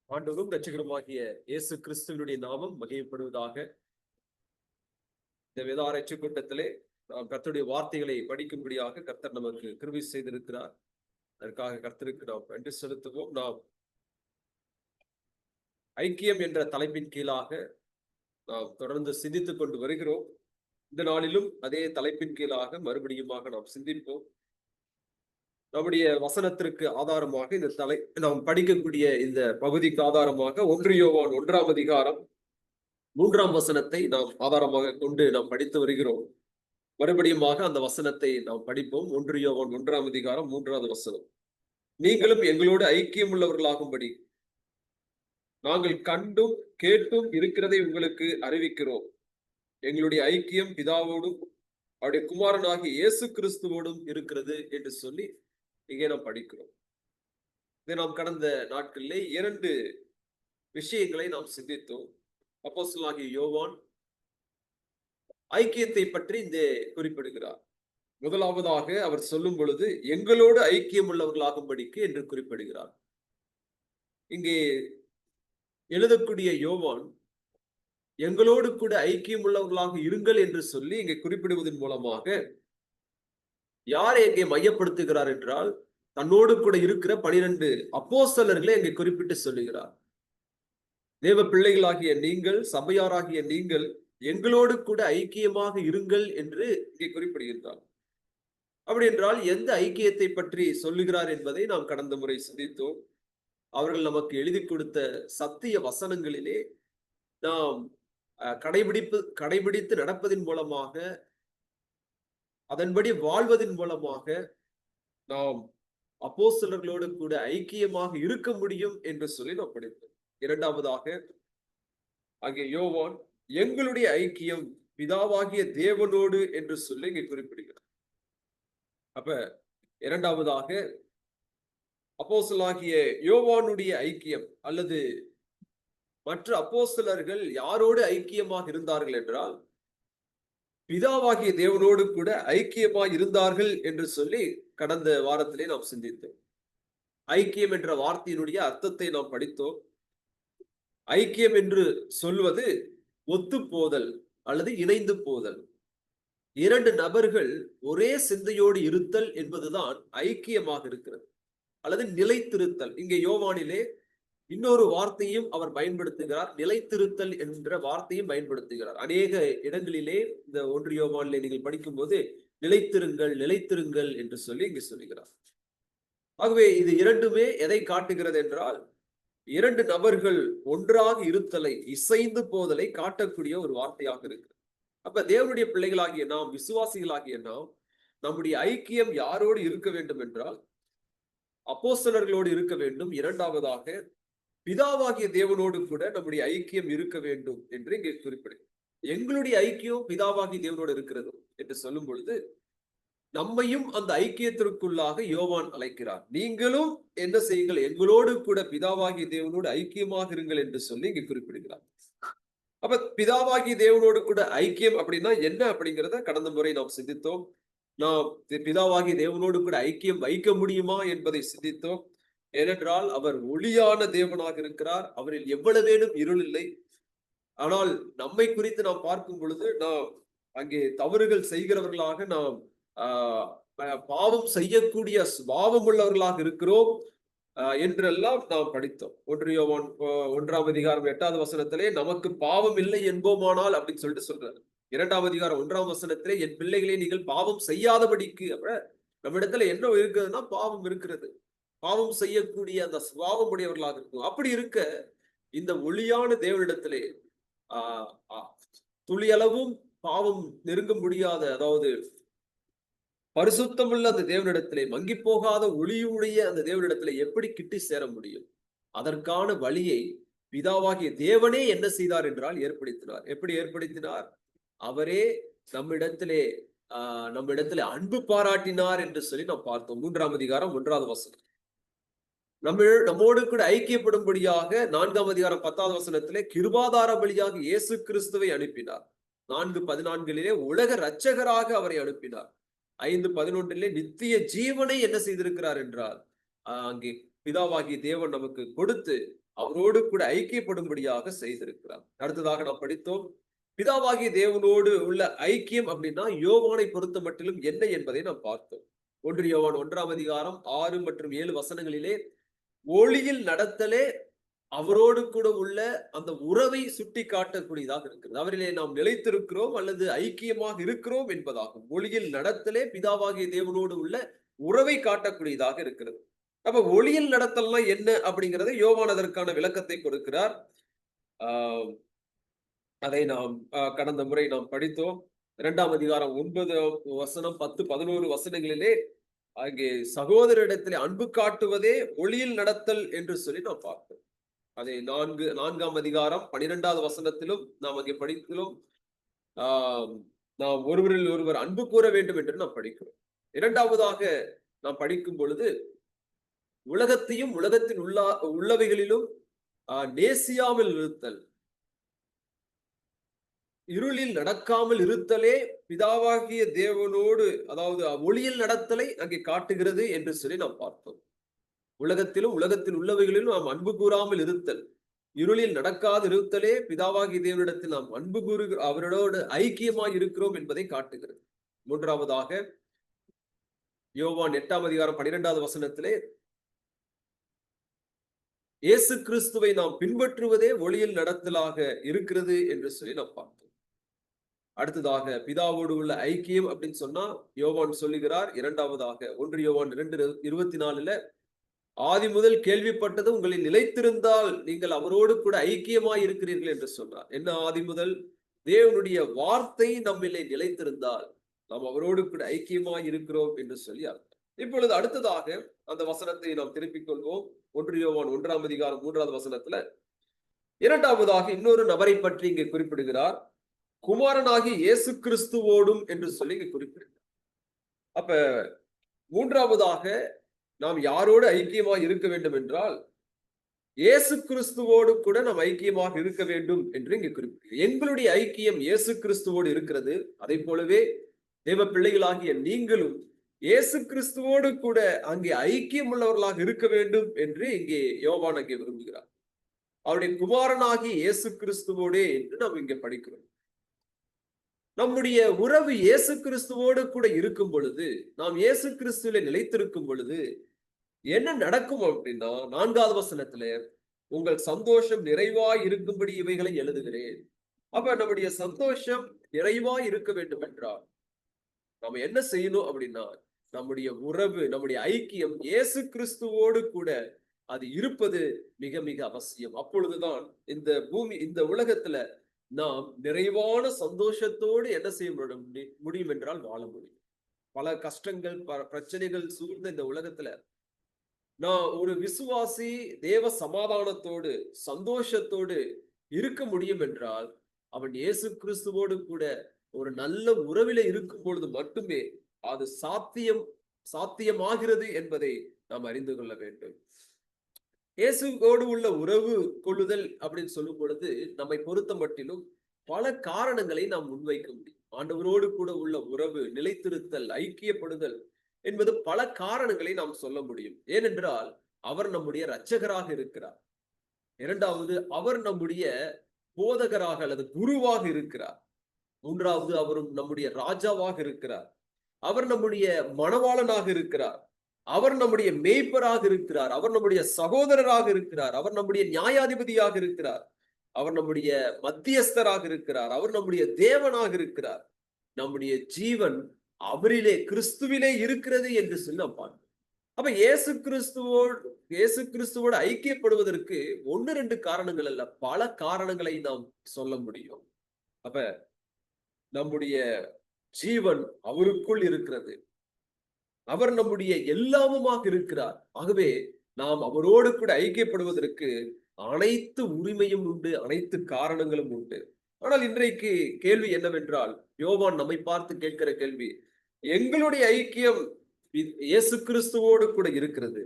ஆண்டவரும் இரட்சகருமாகிய இயேசு கிறிஸ்துவினுடைய நாமம் மகிமைப்படுவதாக. இந்த வேதாராய்ச்சி கூட்டத்திலே நாம் கர்த்தருடைய வார்த்தைகளை படிக்கும்படியாக கர்த்தர் நமக்கு கிருபை செய்திருக்கிறார். அதற்காக கர்த்தருக்கு நாம் நன்றி செலுத்துவோம். நாம் ஐக்கியம் என்ற தலைப்பின் கீழாக நாம் தொடர்ந்து சிந்தித்துக் கொண்டு வருகிறோம். இந்த நாளிலும் அதே தலைப்பின் கீழாக மறுபடியுமாக நாம் சிந்திப்போம். நம்முடைய வசனத்திற்கு ஆதாரமாக இந்த நாம் படிக்கக்கூடிய இந்த பகுதிக்கு ஆதாரமாக 1 யோவான் 1ஆம் அதிகாரம் 3ஆம் வசனத்தை நாம் ஆதாரமாக கொண்டு நாம் படித்து வருகிறோம். மறுபடியுமாக அந்த வசனத்தை நாம் படிப்போம். 1 யோவான் 1ஆம் அதிகாரம் 3வது வசனம். நீங்களும் எங்களோடு ஐக்கியம் உள்ளவர்களாகும்படி நாங்கள் கண்டும் கேட்டும் இருக்கிறதை உங்களுக்கு அறிவிக்கிறோம். எங்களுடைய ஐக்கியம் பிதாவோடும் அவருடைய குமாரனாகிய இயேசு கிறிஸ்துவோடும் இருக்கிறது என்று சொல்லி இங்கே நாம் படிக்கிறோம். இதை நாம் கடந்த நாட்களிலே 2 விஷயங்களை நாம் சிந்தித்தோம். அப்போஸ்தலனாகிய யோவான் ஐக்கியத்தை பற்றி இந்த குறிப்பிடுகிறார். முதலாவதாக அவர் சொல்லும் பொழுது எங்களோடு ஐக்கியம் உள்ளவர்களாகும்படிக்கு என்று குறிப்பிடுகிறார். இங்கே எழுதக்கூடிய யோவான் எங்களோடு கூட ஐக்கியம் உள்ளவர்களாக இருங்கள் என்று சொல்லி இங்கே குறிப்பிடுவதன் மூலமாக யாரை இங்கே மையப்படுத்துகிறார் என்றால் தன்னோடு கூட இருக்கிற 12 அப்போஸ்தலர்களை இங்கே குறிப்பிட்டு சொல்லுகிறார். தேவ பிள்ளைகளாகிய நீங்கள், சபையாராகிய நீங்கள் எங்களோடு கூட ஐக்கியமாக இருங்கள் என்று இங்கே குறிப்பிடுகின்றார். அப்படி என்றால் எந்த ஐக்கியத்தை பற்றி சொல்லுகிறார் என்பதை நாம் கடந்த முறை சிந்தித்தோம். அவர்கள் நமக்கு எழுதி கொடுத்த சத்திய வசனங்களிலே நாம் கடைபிடித்து நடப்பதின் மூலமாக, அதன்படி வாழ்வதன் மூலமாக நாம் அப்போஸ்தலர்களோடு கூட ஐக்கியமாக இருக்க முடியும் என்று சொல்லி நாம் படித்தோம். இரண்டாவதாக அங்கே யோவான் எங்களுடைய ஐக்கியம் பிதாவாகிய தேவனோடு என்று சொல்லி இங்கே குறிப்பிடுகிறார். அப்ப இரண்டாவதாக அப்போஸ்தலனாகிய யோவானுடைய ஐக்கியம் அல்லது மற்ற அப்போஸ்தலர்கள் யாரோடு ஐக்கியமாக இருந்தார்கள் என்றால் பிதாவாகிய தேவனோடு கூட ஐக்கியமாக இருந்தார்கள் என்று சொல்லி கடந்த வாரத்திலே நாம் சிந்தித்தோம். ஐக்கியம் என்ற வார்த்தையினுடைய அர்த்தத்தை நாம் படித்தோம். ஐக்கியம் என்று சொல்வது ஒத்து போதல் அல்லது இணைந்து போதல். 2 நபர்கள் ஒரே சிந்தையோடு இருத்தல் என்பதுதான் ஐக்கியமாக இருக்கிறது அல்லது நிலைத்திருத்தல். இங்கே யோவானிலே இன்னொரு வார்த்தையும் அவர் பயன்படுத்துகிறார், நிலைத்திருத்தல் என்ற வார்த்தையும் பயன்படுத்துகிறார். அநேக இடங்களிலே இந்த 1 யோவானிலே நீங்கள் படிக்கும் போது நிலைத்திருங்கள் நிலைத்திருங்கள் என்று சொல்லி இங்கு சொல்லுகிறார். ஆகவே இது இரண்டுமே எதை காட்டுகிறது என்றால் 2 நபர்கள் ஒன்றாக இருத்தலை, இசைந்து போதலை காட்டக்கூடிய ஒரு வார்த்தையாக இருக்கு. அப்ப தேவனுடைய பிள்ளைகளாகிய நாம், விசுவாசிகளாகிய நாம், நம்முடைய ஐக்கியம் யாரோடு இருக்க வேண்டும் என்றால் அப்போஸ்தலர்களோடு இருக்க வேண்டும். இரண்டாவதாக பிதாவாகிய தேவனோடு கூட நம்முடைய ஐக்கியம் இருக்க வேண்டும் என்று இங்கே குறிப்பிடுகிறது. எங்களுடைய ஐக்கியம் பிதாவாகிய தேவனோடு இருக்கிறது என்று சொல்லும் பொழுது நம்மையும் அந்த ஐக்கியத்திற்குள்ளாக யோவான் அழைக்கிறார். நீங்களும் என்ன செய்யுங்கள், எங்களோடு கூட பிதாவாகிய தேவனோடு ஐக்கியமாக இருங்கள் என்று சொல்லி இங்கே குறிப்பிடுகிறார். அப்ப பிதாவாகிய தேவனோடு கூட ஐக்கியம் அப்படின்னா என்ன அப்படிங்கிறத கடந்த முறை நாம் சிந்தித்தோம். நாம் பிதாவாகிய தேவனோடு கூட ஐக்கியம் வைக்க முடியுமா என்பதை சிந்தித்தோம். ஏனென்றால் அவர் ஒளியான தேவனாக இருக்கிறார், அவரில் எவ்வளவேனும் இருள் இல்லை. ஆனால் நம்மை குறித்து நாம் பார்க்கும் பொழுது நாம் அங்கே தவறுகள் செய்கிறவர்களாக, நாம் பாவம் செய்யக்கூடிய சுபாவம் உள்ளவர்களாக இருக்கிறோம் என்றெல்லாம் நாம் படித்தோம். 1 யோவான் 1ஆம் அதிகாரம் 8வது வசனத்திலே நமக்கு பாவம் இல்லை என்போமானால் அப்படின்னு சொல்லிட்டு சொல்றாரு. 2ஆம் அதிகாரம் 1ஆம் வசனத்திலே என் பிள்ளைகளே நீங்கள் பாவம் செய்யாதபடிக்கு. அப்ப நம்ம இடத்துல என்ன இருக்குதுன்னா பாவம் இருக்கிறது, பாவம் செய்யக்கூடிய அந்த சுபாவம் உடையவர்களாக இருக்கும். அப்படி இருக்க இந்த ஒளியான தேவனிடத்திலே துளியளவும் பாவம் நெருங்க முடியாத, அதாவது பரிசுத்தமுள்ள அந்த தேவனிடத்திலே, மங்கி போகாத ஒளியுடைய அந்த தேவனிடத்திலே எப்படி கிட்டி சேர முடியும்? அதற்கான வழியை பிதாவாகிய தேவனே என்ன செய்தார் என்றால் ஏற்படுத்தினார். எப்படி ஏற்படுத்தினார்? அவரே நம்மிடத்திலே அன்பு பாராட்டினார் என்று சொல்லி நாம் பார்த்தோம். 3ஆம் அதிகாரம் 1வது வசனம். நம்மோடு கூட ஐக்கியப்படும்படியாக 4ஆம் அதிகாரம் 10வது வசனத்திலே கிருபாதார பலியாக இயேசு கிறிஸ்துவை அனுப்பினார். 4:14 உலக இரட்சகராக அவரை அனுப்பினார். 5:11 நித்திய ஜீவனை என்ன செய்திருக்கிறார் என்றால் அங்கே பிதாவாகிய தேவன் நமக்கு கொடுத்து அவரோடு கூட ஐக்கியப்படும்படியாக செய்திருக்கிறார். அடுத்ததாக நாம் படித்தோம், பிதாவாகிய தேவனோடு உள்ள ஐக்கியம் அப்படின்னா யோவானை பொறுத்த மட்டிலும் என்ன என்பதை நாம் பார்த்தோம். 1 யோவான் 1ஆம் அதிகாரம் 6 மற்றும் 7 வசனங்களிலே ஒளியில் நடத்தலே அவரோடு கூட உள்ள அந்த உறவை சுட்டி காட்டக்கூடியதாக இருக்கிறது. அவரிலே நாம் நிலைத்திருக்கிறோம் அல்லது ஐக்கியமாக இருக்கிறோம் என்பதாகும். ஒளியில் நடத்தலே பிதாவாகிய தேவனோடு உள்ள உறவை காட்டக்கூடியதாக இருக்கிறது. அப்ப ஒளியில் நடத்தல்னா என்ன அப்படிங்கிறத யோவான் அதற்கான விளக்கத்தை கொடுக்கிறார். அதை நாம் கடந்த முறை நாம் படித்தோம். 2ஆம் அதிகாரம் 9 வசனம் 10, 11 வசனங்களிலே அங்கே சகோதரிடத்திலே அன்பு காட்டுவதே ஒளியில் நடத்தல் என்று சொல்லி நாம் பார்த்தோம். அதை 4ஆம் அதிகாரம் 12வது வசனத்திலும் நாம் அங்கே படிக்கிறோம். நாம் ஒருவரில் ஒருவர் அன்பு கூற வேண்டும் என்று நாம் படிக்கிறோம். இரண்டாவதாக நாம் படிக்கும் பொழுது உலகத்தையும் உலகத்தின் உள்ளவைகளிலும் நேசியாமல் இருத்தல், இருளில் நடக்காமல் இருத்தலே பிதாவாகிய தேவனோடு, அதாவது ஒளியில் நடத்தலை அங்கே காட்டுகிறது என்று சொல்லி நாம் பார்த்தோம். உலகத்திலும் உலகத்தில் உள்ளவைகளிலும் நாம் அன்பு கூறாமல் இருத்தல், இருளில் நடக்காது இருத்தலே பிதாவாகிய தேவனிடத்தில் நாம் அன்பு கூறுகிறோம், அவரோடு ஐக்கியமாய் இருக்கிறோம் என்பதை காட்டுகிறது. மூன்றாவதாக யோவான் 8ஆம் அதிகாரம் 12வது வசனத்திலே இயேசு கிறிஸ்துவை நாம் பின்பற்றுவதே ஒளியில் நடத்தலாக இருக்கிறது என்று சொல்லி நாம் பார்த்தோம். அடுத்ததாக பிதாவோடு உள்ள ஐக்கியம் அப்படின்னு சொன்னா யோவான் சொல்லுகிறார். இரண்டாவதாக 1 யோவான் 2:24 ஆதி முதல் கேள்விப்பட்டது உங்களில் நிலைத்திருந்தால் நீங்கள் அவரோடு கூட ஐக்கியமாய் இருக்கிறீர்கள் என்று சொன்னார். என்ன ஆதி முதல்? தேவனுடைய வார்த்தை நம்மிலே நிலைத்திருந்தால் நாம் அவரோடு கூட ஐக்கியமாய் இருக்கிறோம் என்று சொல்லி அர்த்தம். இப்பொழுது அடுத்ததாக அந்த வசனத்தை நாம் திருப்பிக் கொள்வோம். 1 யோவான் 1ஆம் அதிகாரம் 3வது வசனத்துல இரண்டாவதாக இன்னொரு நபரை பற்றி இங்கே குறிப்பிடுகிறார். குமாரனாகி இயேசு கிறிஸ்துவோடும் என்று சொல்லி இங்கே குறிப்பிடுகிறார். அப்ப மூன்றாவதாக நாம் யாரோடு ஐக்கியமாக இருக்க வேண்டும் என்றால் இயேசு கிறிஸ்துவோடு கூட நாம் ஐக்கியமாக இருக்க வேண்டும் என்று இங்கே குறிப்பிடுகிறார். எங்களுடைய ஐக்கியம் இயேசு கிறிஸ்துவோடு இருக்கிறது. அதை போலவே தேவ பிள்ளைகளாகிய நீங்களும் இயேசு கிறிஸ்துவோடு கூட அங்கே ஐக்கியம் உள்ளவர்களாக இருக்க வேண்டும் என்று இங்கே யோவான் அங்கே விரும்புகிறார். அவருடைய குமாரனாகி இயேசு கிறிஸ்துவோடே என்று நாம் இங்கே படிக்கிறோம். நம்முடைய உறவு இயேசு கிறிஸ்துவோடு கூட இருக்கும் பொழுது, நாம் இயேசு கிறிஸ்துவிலே நிலைத்திருக்கும் பொழுது என்ன நடக்கும் அப்படின்னா 4வது வசனத்துல உங்கள் சந்தோஷம் நிறைவாய் இருக்கும்படி இவைகளை எழுதுகிறேன். அப்ப நம்முடைய சந்தோஷம் நிறைவாய் இருக்க வேண்டும் என்றால் நம்ம என்ன செய்யணும் அப்படின்னா நம்முடைய உறவு, நம்முடைய ஐக்கியம் இயேசு கிறிஸ்துவோடு கூட அது இருப்பது மிக மிக அவசியம். அப்பொழுதுதான் இந்த உலகத்துல நாம் நிறைவான சந்தோஷத்தோடு என்ன செய்ய முடியும் என்றால் வாழ முடியும். பல கஷ்டங்கள், பிரச்சனைகள் சூழ்ந்த இந்த உலகத்துல நான் ஒரு விசுவாசி தேவ சமாதானத்தோடு சந்தோஷத்தோடு இருக்க முடியும் என்றால் அவன் இயேசு கிறிஸ்துவோடு கூட ஒரு நல்ல உறவில இருக்கும் பொழுது மட்டுமே அது சாத்தியமாகிறது என்பதை நாம் அறிந்து கொள்ள வேண்டும். இயேசுவோடு உள்ள உறவு கொள்ளுதல் அப்படின்னு சொல்லும் பொழுது நம்மை பொறுத்த மட்டிலும் பல காரணங்களை நாம் முன்வைக்க முடியும். ஆண்டவரோடு கூட உள்ள உறவு, நிலைத்திருத்தல், ஐக்கியப்படுதல் என்பது பல காரணங்களை நாம் சொல்ல முடியும். ஏனென்றால் அவர் நம்முடைய இரட்சகராக இருக்கிறார். இரண்டாவது, அவர் நம்முடைய போதகராக அல்லது குருவாக இருக்கிறார். மூன்றாவது, அவரும் நம்முடைய ராஜாவாக இருக்கிறார். அவர் நம்முடைய மணவாளனாக இருக்கிறார். அவர் நம்முடைய மேய்ப்பராக இருக்கிறார். அவர் நம்முடைய சகோதரராக இருக்கிறார். அவர் நம்முடைய நியாயாதிபதியாக இருக்கிறார். அவர் நம்முடைய மத்தியஸ்தராக இருக்கிறார். அவர் நம்முடைய தேவனாக இருக்கிறார். நம்முடைய ஜீவன் அவரிலே, கிறிஸ்துவிலே இருக்கிறது என்று சொல்லி நாம் பார்க்கிறோம். அப்ப இயேசு கிறிஸ்துவோடு ஐக்கியப்படுவதற்கு 1-2 காரணங்கள் அல்ல, பல காரணங்களை நாம் சொல்ல முடியும். அப்ப நம்முடைய ஜீவன் அவருக்குள் இருக்கிறது. அவர் நம்முடைய எல்லாமுமாக இருக்கிறார். ஆகவே நாம் அவரோடு கூட ஐக்கியப்படுவதற்கு அனைத்து உரிமையும் உண்டு, அனைத்து காரணங்களும் உண்டு. ஆனால் இன்றைக்கு கேள்வி என்னவென்றால், யோவான் நம்மை பார்த்து கேட்கிற கேள்வி, எங்களுடைய ஐக்கியம் இயேசு கிறிஸ்துவோடு கூட இருக்கிறது,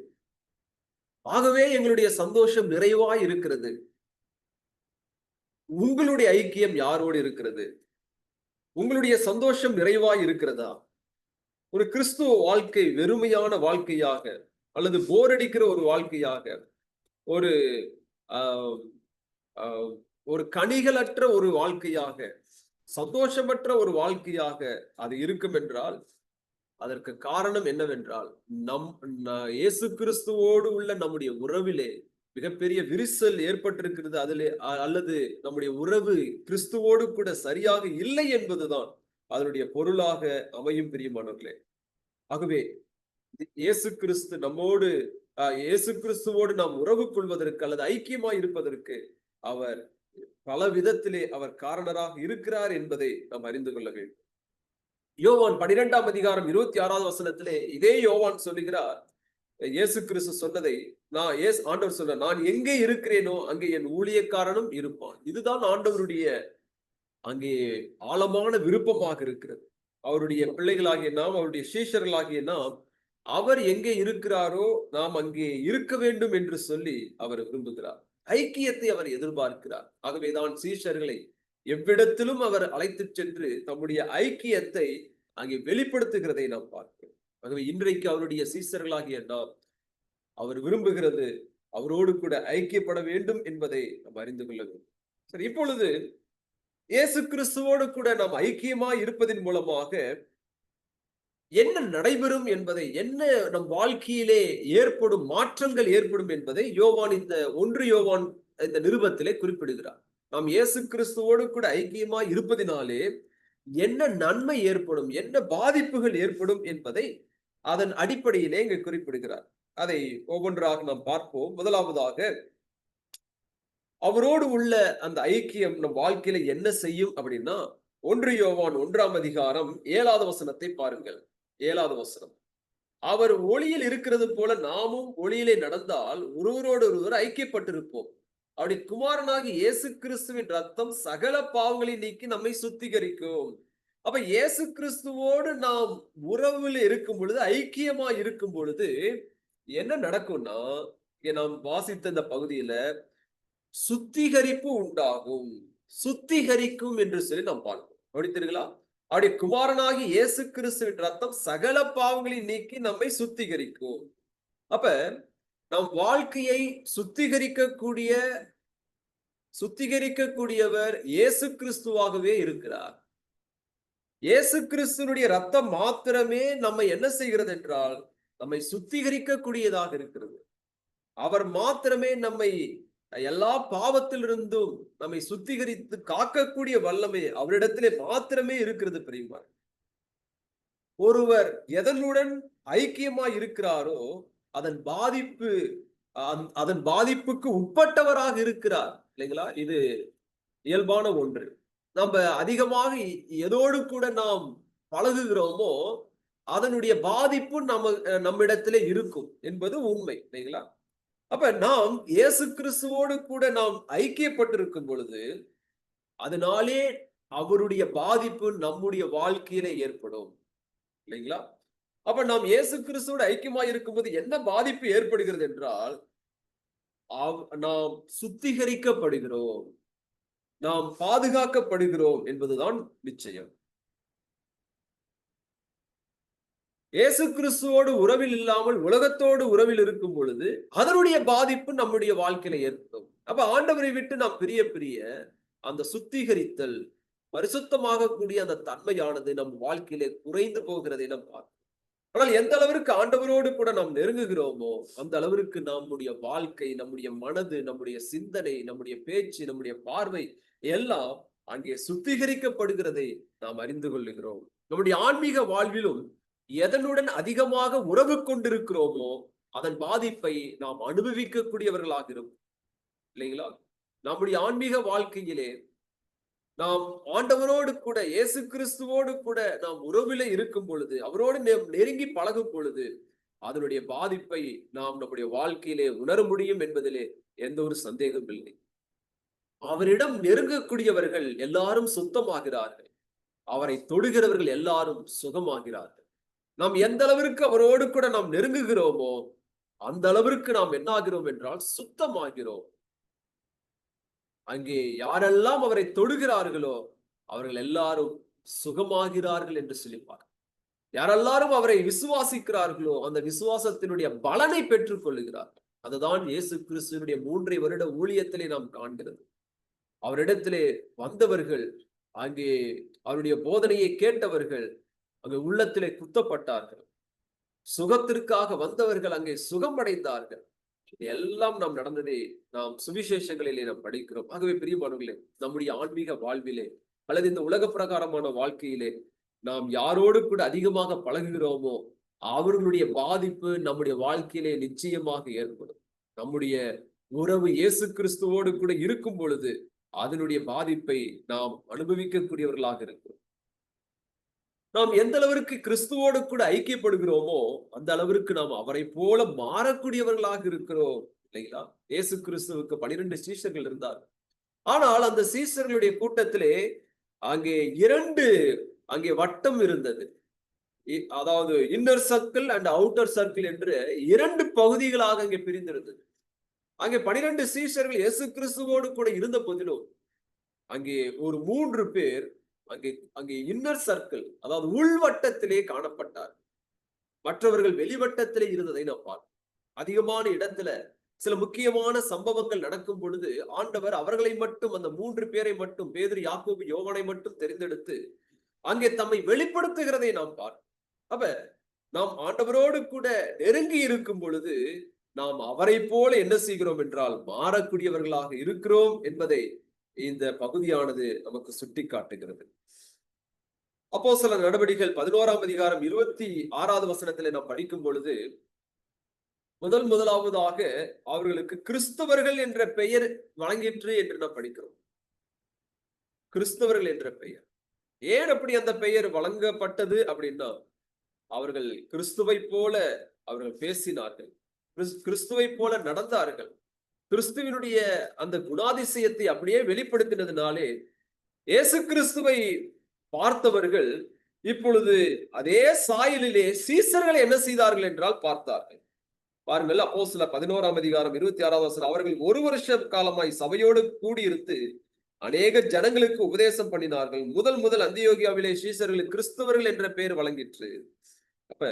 ஆகவே எங்களுடைய சந்தோஷம் நிறைவாய் இருக்கிறது. உங்களுடைய ஐக்கியம் யாரோடு இருக்கிறது? உங்களுடைய சந்தோஷம் நிறைவாய் இருக்கிறதா? ஒரு கிறிஸ்துவ வாழ்க்கை வெறுமையான வாழ்க்கையாக அல்லது போர் அடிக்கிற ஒரு வாழ்க்கையாக, ஒரு ஆஹ் ஆஹ் ஒரு கனிகளற்ற ஒரு வாழ்க்கையாக, சந்தோஷமற்ற ஒரு வாழ்க்கையாக அது இருக்கும் என்றால், அதற்கு காரணம் என்னவென்றால், நம் இயேசு கிறிஸ்துவோடு உள்ள நம்முடைய உறவிலே மிகப்பெரிய விரிசல் ஏற்பட்டிருக்கிறது. அதிலே அல்லது நம்முடைய உறவு கிறிஸ்துவோடு கூட சரியாக இல்லை என்பதுதான் அதனுடைய பொருளாக அமையும், பிரியமானவர்களே. ஆகவே இயேசு கிறிஸ்து நம்மோடு இயேசு கிறிஸ்துவோடு நாம் உறவு கொள்வதற்கு அல்லது ஐக்கியமாய் இருப்பதற்கு அவர் பல விதத்திலே அவர் காரணராக இருக்கிறார் என்பதை நாம் அறிந்து கொள்ள வேண்டும். யோவான் 12ஆம் அதிகாரம் 26வது வசனத்திலே இதே யோவான் சொல்லுகிறார், இயேசு கிறிஸ்து சொன்னதை ஆண்டவர் சொல்ற, நான் எங்கே இருக்கிறேனோ அங்கே என் ஊழியக்காரனும் இருப்பான். இதுதான் ஆண்டவருடைய அங்கே ஆழமான விருப்பமாக இருக்கிறது. அவருடைய பிள்ளைகளாகிய நாம், அவருடைய சீஷர்களாகிய நாம், அவர் எங்கே இருக்கிறாரோ நாம் அங்கே இருக்க வேண்டும் என்று சொல்லி அவர் விரும்புகிறார். ஐக்கியத்தை அவர் எதிர்பார்க்கிறார். ஆகவேதான் சீஷர்களை எவ்விடத்திலும் அவர் அழைத்து சென்று தம்முடைய ஐக்கியத்தை அங்கே வெளிப்படுத்துகிறதை நாம் பார்க்கிறோம். ஆகவே இன்றைக்கு அவருடைய சீஷர்களாகிய நாம், அவர் விரும்புகிறது அவரோடு கூட ஐக்கியப்பட வேண்டும் என்பதை நாம் அறிந்து கொள்ள வேண்டும். சரி, இப்பொழுது இயேசு கிறிஸ்துவோடு கூட நாம் ஐக்கியமாய் இருப்பதன் மூலமாக என்ன நடைபெறும் என்பதை, என்ன நம் வாழ்க்கையிலே ஏற்படும் மாற்றங்கள் ஏற்படும் என்பதை யோவான் இந்த 1 யோவான் இந்த நிருபத்திலே குறிப்பிடுகிறார். நாம் இயேசு கிறிஸ்துவோடு கூட ஐக்கியமாய் இருப்பதினாலே என்ன நன்மை ஏற்படும், என்ன பாதிப்புகள் ஏற்படும் என்பதை அதன் அடிப்படையிலே இங்கு குறிப்பிடுகிறார். அதை ஒவ்வொன்றாக நாம் பார்ப்போம். முதலாவதாக, அவரோடு உள்ள அந்த ஐக்கியம் நம் வாழ்க்கையில என்ன செய்யும் அப்படின்னா, 1 யோவான் 1ஆம் அதிகாரம் 7வது வசனத்தை பாருங்கள். 7வது வசனம், அவர் ஒளியில் இருக்கிறது போல நாமும் ஒளியிலே நடந்தால் ஒருவரோடு ஒருவர் ஐக்கியப்பட்டிருப்போம். அப்படி குமாரனாகி இயேசு கிறிஸ்துவின் ரத்தம் சகல பாவங்களை நீக்கி நம்மை சுத்திகரிக்கும். அப்ப இயேசு கிறிஸ்துவோடு நாம் உறவுல இருக்கும் பொழுது, ஐக்கியமா இருக்கும் பொழுது என்ன நடக்கும்னா, நாம் வாசித்த இந்த பகுதியில சுத்திகரிப்பு உண்டாகும். சுத்திகரிக்கும் என்று சொல்லி நாம் பார்ப்போம். படித்தீர்களா? அப்படி குமாரனாகி இயேசு கிறிஸ்துவின் ரத்தம் சகல பாவங்களை நீக்கி நம்மை சுத்திகரிக்கும். அப்ப நம் வாழ்க்கையை சுத்திகரிக்கக்கூடியவர் இயேசு கிறிஸ்துவாகவே இருக்கிறார். இயேசு கிறிஸ்துனுடைய ரத்தம் மாத்திரமே நம்மை என்ன செய்கிறது என்றால், நம்மை சுத்திகரிக்கக்கூடியதாக இருக்கிறது. அவர் மாத்திரமே நம்மை எல்லா பாவத்திலிருந்தும் நம்மை சுத்திகரித்து காக்கக்கூடிய வல்லமை அவரிடத்திலே மாத்திரமே இருக்கிறது. பிரியமா, ஒருவர் எதனுடன் ஐக்கியமாய் இருக்கிறாரோ அதன் பாதிப்புக்கு உட்பட்டவராக இருக்கிறார். இல்லைங்களா? இது இயல்பான ஒன்று. நம்ம அதிகமாக எதோடு கூட நாம் பழகுகிறோமோ அதனுடைய பாதிப்பு நம்மிடத்திலே இருக்கும் என்பது உண்மை. இல்லைங்களா? அப்ப நாம் இயேசு கிறிஸ்துவோடு கூட நாம் ஐக்கியப்பட்டிருக்கும் பொழுது அதனாலே அவருடைய பாதிப்பு நம்முடைய வாழ்க்கையில ஏற்படும். இல்லைங்களா? அப்ப நாம் இயேசு கிறிஸ்துவோடு ஐக்கியமாய் இருக்கும்போது என்ன பாதிப்பு ஏற்படுகிறது என்றால், நாம் சுத்திகரிக்கப்படுகிறோம், நாம் பாதுகாக்கப்படுகிறோம் என்பதுதான் நிச்சயம். இயேசு கிறிஸ்துவோடு உறவில் இல்லாமல் உலகத்தோடு உறவில் இருக்கும் பொழுது அதனுடைய பாதிப்பு நம்முடைய வாழ்க்கையில ஏற்படும். அப்ப ஆண்டவரை விட்டு நாம் பிரிய அந்த சுத்திகரித்தல், பரிசுத்தமாக கூடிய அந்த தன்மையானது நம் வாழ்க்கையிலே குறைந்து போகிறதை நாம் பார்க்கிறோம். ஆனால் எந்த அளவிற்கு ஆண்டவரோடு கூட நாம் நெருங்குகிறோமோ அந்த அளவிற்கு நம்முடைய வாழ்க்கை, நம்முடைய மனது, நம்முடைய சிந்தனை, நம்முடைய பேச்சு, நம்முடைய பார்வை எல்லாம் அங்கே சுத்திகரிக்கப்படுகிறதை நாம் அறிந்து கொள்ளுகிறோம். நம்முடைய ஆன்மீக வாழ்விலும் எதனுடன் அதிகமாக உறவு கொண்டிருக்கிறோமோ அதன் பாதிப்பை நாம் அனுபவிக்கக்கூடியவர்களாக இருக்கும். இல்லைங்களா? நம்முடைய ஆன்மீக வாழ்க்கையிலே நாம் ஆண்டவரோடு கூட, இயேசு கிறிஸ்துவோடு கூட நாம் உறவில இருக்கும் பொழுது, அவரோடு நெருங்கி பழகும் பொழுது அதனுடைய பாதிப்பை நாம் நம்முடைய வாழ்க்கையிலே உணர முடியும் என்பதிலே எந்த ஒரு சந்தேகம் இல்லை. அவரிடம் நெருங்கக்கூடியவர்கள் எல்லாரும் சுத்தமாகிறார்கள், அவரை தொடுகிறவர்கள் எல்லாரும் சுகமாகிறார்கள். நாம் எந்த அளவிற்கு அவரோடு கூட நாம் நெருங்குகிறோமோ அந்த அளவிற்கு நாம் என்ன ஆகிறோம் என்றால் சுத்தமாகிறோம். அங்கே யாரெல்லாம் அவரை தொடுகிறார்களோ அவர்கள் எல்லாரும் சுகமாகிறார்கள் என்று சொல்லிப்பார். யாரெல்லாரும் அவரை விசுவாசிக்கிறார்களோ அந்த விசுவாசத்தினுடைய பலனை பெற்றுக் கொள்ளுகிறார்கள். அதுதான் இயேசு கிறிஸ்துவனுடைய 3 வருட ஊழியத்திலே நாம் காண்கிறது. அவரிடத்திலே வந்தவர்கள், அங்கே அவருடைய போதனையை கேட்டவர்கள் அங்கே உள்ளத்திலே குத்தப்பட்டார்கள். சுகத்திற்காக வந்தவர்கள் அங்கே சுகம் அடைந்தார்கள். எல்லாம் நாம் நடந்ததை நாம் சுவிசேஷங்களிலே நாம் படிக்கிறோம். ஆகவே பிரியமானவர்களே, நம்முடைய ஆன்மீக வாழ்விலே அல்லது இந்த உலக பிரகாரமான வாழ்க்கையிலே நாம் யாரோடு கூட அதிகமாக பழகுகிறோமோ அவர்களுடைய பாதிப்பு நம்முடைய வாழ்க்கையிலே நிச்சயமாக ஏற்படும். நம்முடைய உறவு இயேசு கிறிஸ்துவோடு கூட இருக்கும் பொழுது அதனுடைய பாதிப்பை நாம் அனுபவிக்கக்கூடியவர்களாக இருக்கிறோம். நாம் எந்த அளவிற்கு கிறிஸ்துவோடு கூட ஐக்கியப்படுகிறோமோ அந்த அளவிற்கு நாம் அவரை போல மாறக்கூடியவர்களாக இருக்கிறோம், இல்லைங்களா? இயேசு கிறிஸ்துவுக்கு 12 சீஷர்கள் இருந்தார். ஆனால் அந்த சீஷர்களுடைய கூட்டத்திலே அங்கே 2 அங்கே வட்டம் இருந்தது. அதாவது inner circle and outer circle என்று 2 பகுதிகளாக அங்கே பிரிந்திருந்தது. அங்கே 12 சீஷர்கள் இயேசு கிறிஸ்துவோடு கூட இருந்த போதிலும் அங்கே ஒரு 3 பேர் அங்கே இன்னர் சர்க்கிள், அதாவது உள்வட்டத்திலே காணப்பட்டார். மற்றவர்கள் வெளிவட்டத்திலே இருந்ததை நாம் பார்க்கிறோம். அதிகமான இடத்துல சில முக்கியமான சம்பவங்கள் நடக்கும் பொழுது ஆண்டவர் அவர்களை மட்டும், அந்த 3 பேரை மட்டும், பேதுரு, யாக்கோபு, யோவானை மட்டும் தெரிந்தெடுத்து அங்கே தம்மை வெளிப்படுத்துகிறதை நாம் பார்க்கிறோம். அப்ப நாம் ஆண்டவரோடு கூட நெருங்கி இருக்கும் பொழுது நாம் அவரை போல என்ன செய்கிறோம் என்றால் மாறக்கூடியவர்களாக இருக்கிறோம் என்பதை இந்த பகுதியானது நமக்கு சுட்டி காட்டுகிறது. அப்போஸ்தலர் நடவடிக்கைகள் 11ஆம் அதிகாரம் 26வது வசனத்திலே நாம் படிக்கும் பொழுது முதலாவதாக அவர்களுக்கு கிறிஸ்தவர்கள் என்ற பெயர் வழங்கிற்று என்று நாம் படிக்கிறோம். கிறிஸ்தவர்கள் என்ற பெயர் ஏன் அப்படி அந்த பெயர் வழங்கப்பட்டது அப்படின்னா, அவர்கள் கிறிஸ்துவை போல அவர்கள் பேசினார்கள், கிறிஸ்துவை போல நடந்தார்கள், கிறிஸ்துவினுடைய அந்த குணாதிசயத்தை அப்படியே வெளிப்படுத்தினதுனாலே இயேசு கிறிஸ்துவை பார்த்தவர்கள் இப்பொழுது அதே சாயலிலே சீசர்களை என்ன செய்தார்கள் என்றால் பார்த்தார்கள். பாருங்கள், அப்போஸ்தலர் 11ஆம் அதிகாரம் 26வது வசனம். அவர்கள் 1 வருஷ காலமாய் சபையோடு கூடியிருந்து அநேக ஜனங்களுக்கு உபதேசம் பண்ணினார்கள். முதல் அந்தியோகியாவிலே சீசர்களுக்கு கிறிஸ்தவர்கள் என்ற பெயர் வழங்கிற்று. அப்ப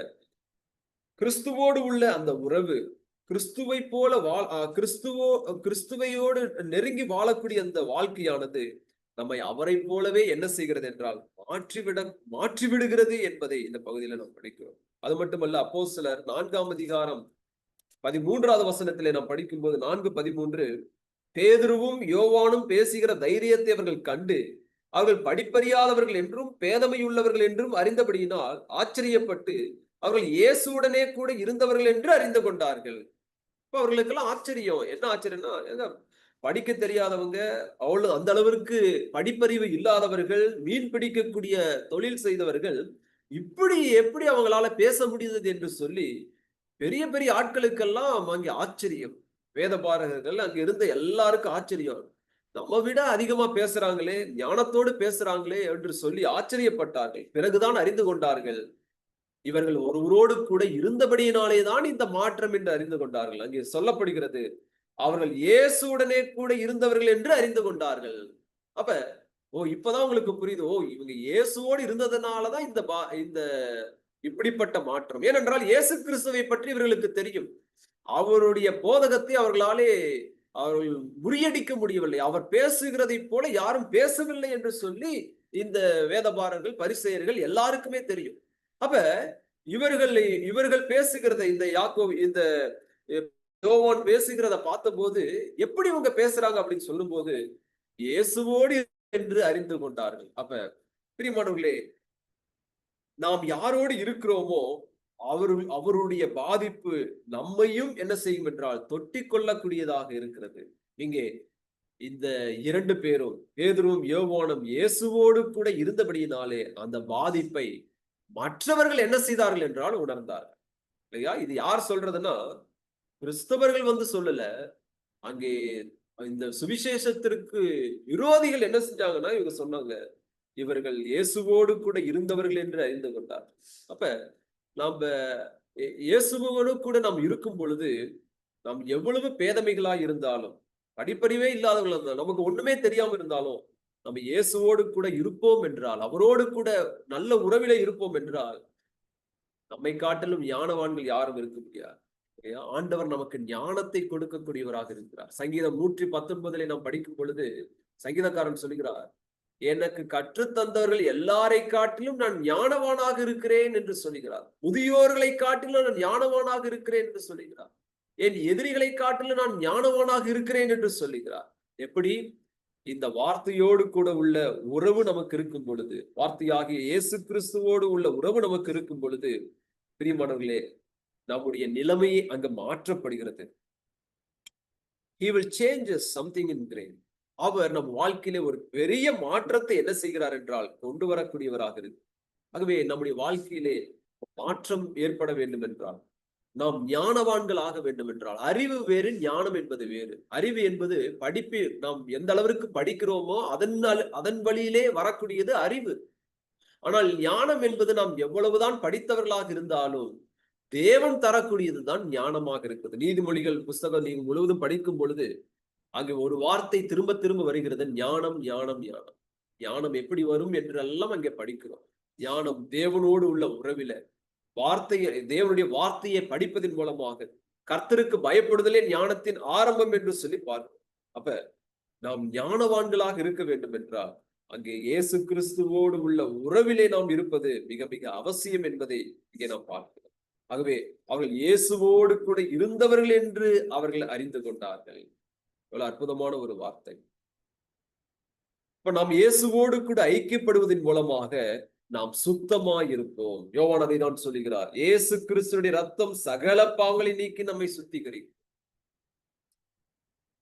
கிறிஸ்துவோடு உள்ள அந்த உறவு, கிறிஸ்துவை போல கிறிஸ்துவையோடு நெருங்கி வாழக்கூடிய அந்த வாழ்க்கையானது நம்மை அவரை போலவே என்ன செய்கிறது என்றால் மாற்றி விடுகிறது என்பதை இந்த பகுதியில நாம் படிக்கிறோம். அது மட்டுமல்ல, அப்போஸ்தலர் 4ஆம் அதிகாரம் 13வது வசனத்திலே நாம் படிக்கும்போது 4:13, பேதுருவும் யோவானும் பேசுகிற தைரியத்தை அவர்கள் கண்டு அவர்கள் படிப்பறியாதவர்கள் என்றும் பேதமையுள்ளவர்கள் என்றும் அறிந்தபடியினால் ஆச்சரியப்பட்டு அவர்கள் இயேசுவுடனே கூட இருந்தவர்கள் என்று அறிந்து கொண்டார்கள். இப்ப அவர்களுக்கெல்லாம் ஆச்சரியம். என்ன ஆச்சரியம்னா, படிக்க தெரியாதவங்க, அவ்வளவு அந்த அளவிற்கு படிப்பறிவு இல்லாதவர்கள், மீன் பிடிக்கக்கூடிய தொழில் செய்தவர்கள், இப்படி எப்படி அவங்களால பேச முடியுது என்று சொல்லி பெரிய பெரிய ஆட்களுக்கெல்லாம் அங்கே ஆச்சரியம். வேதபாரகர்கள் அங்க இருந்த எல்லாருக்கும் ஆச்சரியம். நம்ம விட அதிகமா பேசுறாங்களே, ஞானத்தோடு பேசுறாங்களே என்று சொல்லி ஆச்சரியப்பட்டார்கள். பிறகுதான் அறிந்து கொண்டார்கள், இவர்கள் ஒருவரோடு கூட இருந்தபடியினாலேதான் இந்த மாற்றம் என்று அறிந்து கொண்டார்கள். அங்கே சொல்லப்படுகிறது, அவர்கள் இயேசுவுடனே கூட இருந்தவர்கள் என்று அறிந்து கொண்டார்கள். அப்ப இப்பதான் உங்களுக்கு புரியுது, இவங்க இயேசுவோடு இருந்ததுனாலதான் இந்த இப்படிப்பட்ட மாற்றம். ஏனென்றால் இயேசு கிறிஸ்துவை பற்றி இவர்களுக்கு தெரியும். அவருடைய போதகத்தை அவர்களாலே அவர்கள் முறியடிக்க முடியவில்லை. அவர் பேசுகிறதை போல யாரும் பேசவில்லை என்று சொல்லி இந்த வேதபாரர்கள், பரிசேயர்கள் எல்லாருக்குமே தெரியும். அப்ப இவர்கள் பேசுகிறத, இந்த யோவான் பேசுகிறத பார்த்தபோது எப்படி இவங்க பேசுறாங்க அப்படின்னு சொல்லும் போது இயேசுவோடு என்று அறிந்து கொண்டார்கள். அப்ப பிரியமானவர்களே, நாம் யாரோடு இருக்கிறோமோ அவருடைய பாதிப்பு நம்மையும் என்ன செய்யும் என்றால் தொட்டி கொள்ளக்கூடியதாக இருக்கிறது. இங்கே இந்த 2 பேரும், பேதுருவும் யோவானும், இயேசுவோடு கூட இருந்தபடியினாலே அந்த பாதிப்பை மற்றவர்கள் என்ன செய்தார்கள் என்றால் உணர்ந்தார்கள். இல்லையா? இது யார் சொல்றதுன்னா, கிறிஸ்தவர்கள் வந்து சொல்லல. அங்கே இந்த சுவிசேஷத்திற்கு விரோதிகள் என்ன செஞ்சாங்கன்னா, இவங்க சொன்னாங்க, இவர்கள் இயேசுவோடு கூட இருந்தவர்கள் என்று அறிந்து கொண்டார். அப்ப நாம இயேசுவோடு கூட நாம் இருக்கும் பொழுது நாம் எவ்வளவு பேதமைகளா இருந்தாலும், படிப்பறிவே இல்லாதவர்கள் இருந்தாலும், நமக்கு ஒண்ணுமே தெரியாம இருந்தாலும், நம்ம இயேசுவோடு கூட இருப்போம் என்றால், அவரோடு கூட நல்ல உறவிலே இருப்போம் என்றால், நம்மை காட்டிலும் ஞானவான்கள் யாரும் இருக்க முடியாது. ஆண்டவர் நமக்கு ஞானத்தை கொடுக்கக்கூடியவராக இருக்கிறார். சங்கீதம் 119 நாம் படிக்கும் பொழுது சங்கீதக்காரன் சொல்லுகிறார், எனக்கு கற்றுத்தந்தவர்கள் எல்லாரை காட்டிலும் நான் ஞானவானாக இருக்கிறேன் என்று சொல்லுகிறார். முதியோர்களை காட்டிலும் நான் ஞானவானாக இருக்கிறேன் என்று சொல்லுகிறார். என் எதிரிகளை காட்டிலும் நான் ஞானவானாக இருக்கிறேன் என்று சொல்லுகிறார். எப்படி? இந்த வார்த்தையோடு கூட உள்ள உறவு நமக்கு இருக்கும் பொழுது, வார்த்தையாகிய இயேசு கிறிஸ்துவோடு உள்ள உறவு நமக்கு இருக்கும் பொழுது, பிரியமானவர்களே, நம்முடைய நிலைமையை அங்கு மாற்றப்படுகிறது. He will change something in brain. அவர் நம் வாழ்க்கையிலே ஒரு பெரிய மாற்றத்தை என்ன செய்கிறார் என்றால் கொண்டு வரக்கூடியவராக இருக்கு. ஆகவே நம்முடைய வாழ்க்கையிலே மாற்றம் ஏற்பட வேண்டும் என்றால், நாம் ஞானவான்கள் ஆக வேண்டும் என்றால், அறிவு வேறு, ஞானம் என்பது வேறு. அறிவு என்பது படிப்பு, நாம் எந்த அளவிற்கு படிக்கிறோமோ அதன் வழியிலே வரக்கூடியது அறிவு. ஆனால் ஞானம் என்பது நாம் எவ்வளவுதான் படித்தவர்களாக இருந்தாலும் தேவன் தரக்கூடியதுதான் ஞானமாக இருக்குது. நீதிமொழிகள் புஸ்தகம் நீங்க முழுவதும் படிக்கும் பொழுது அங்கு ஒரு வார்த்தை திரும்ப திரும்ப வருகிறது, ஞானம் ஞானம் ஞானம். ஞானம் எப்படி வரும் என்றெல்லாம் அங்கே படிக்கிறோம். ஞானம் தேவனோடு உள்ள உறவில, தேவனுடைய வார்த்தையை படிப்பதன் மூலமாக, கர்த்தருக்கு பயப்படுதலே ஞானத்தின் ஆரம்பம் என்று சொல்லி பார்க்கிறோம். அப்ப நாம் ஞானவான்களாக இருக்க வேண்டும் என்றால் அங்கே இயேசு கிறிஸ்துவோடு உள்ள உறவிலே நாம் இருப்பது மிக மிக அவசியம் என்பதை இங்கே நாம் பார்க்கிறோம். ஆகவே அவர்கள் இயேசுவோடு கூட இருந்தவர்கள் என்று அவர்கள் அறிந்து கொண்டார்கள். எவ்வளவு அற்புதமான ஒரு வார்த்தை. இப்ப நாம் இயேசுவோடு கூட ஐக்கியப்படுவதன் மூலமாக நாம் சுத்தமாய் இருப்போம். யோவான் அதை தான் சொல்லுகிறார், இயேசு கிறிஸ்துடைய ரத்தம் சகல பாவங்களை நீக்கி நம்மை சுத்திகரிக்கும்.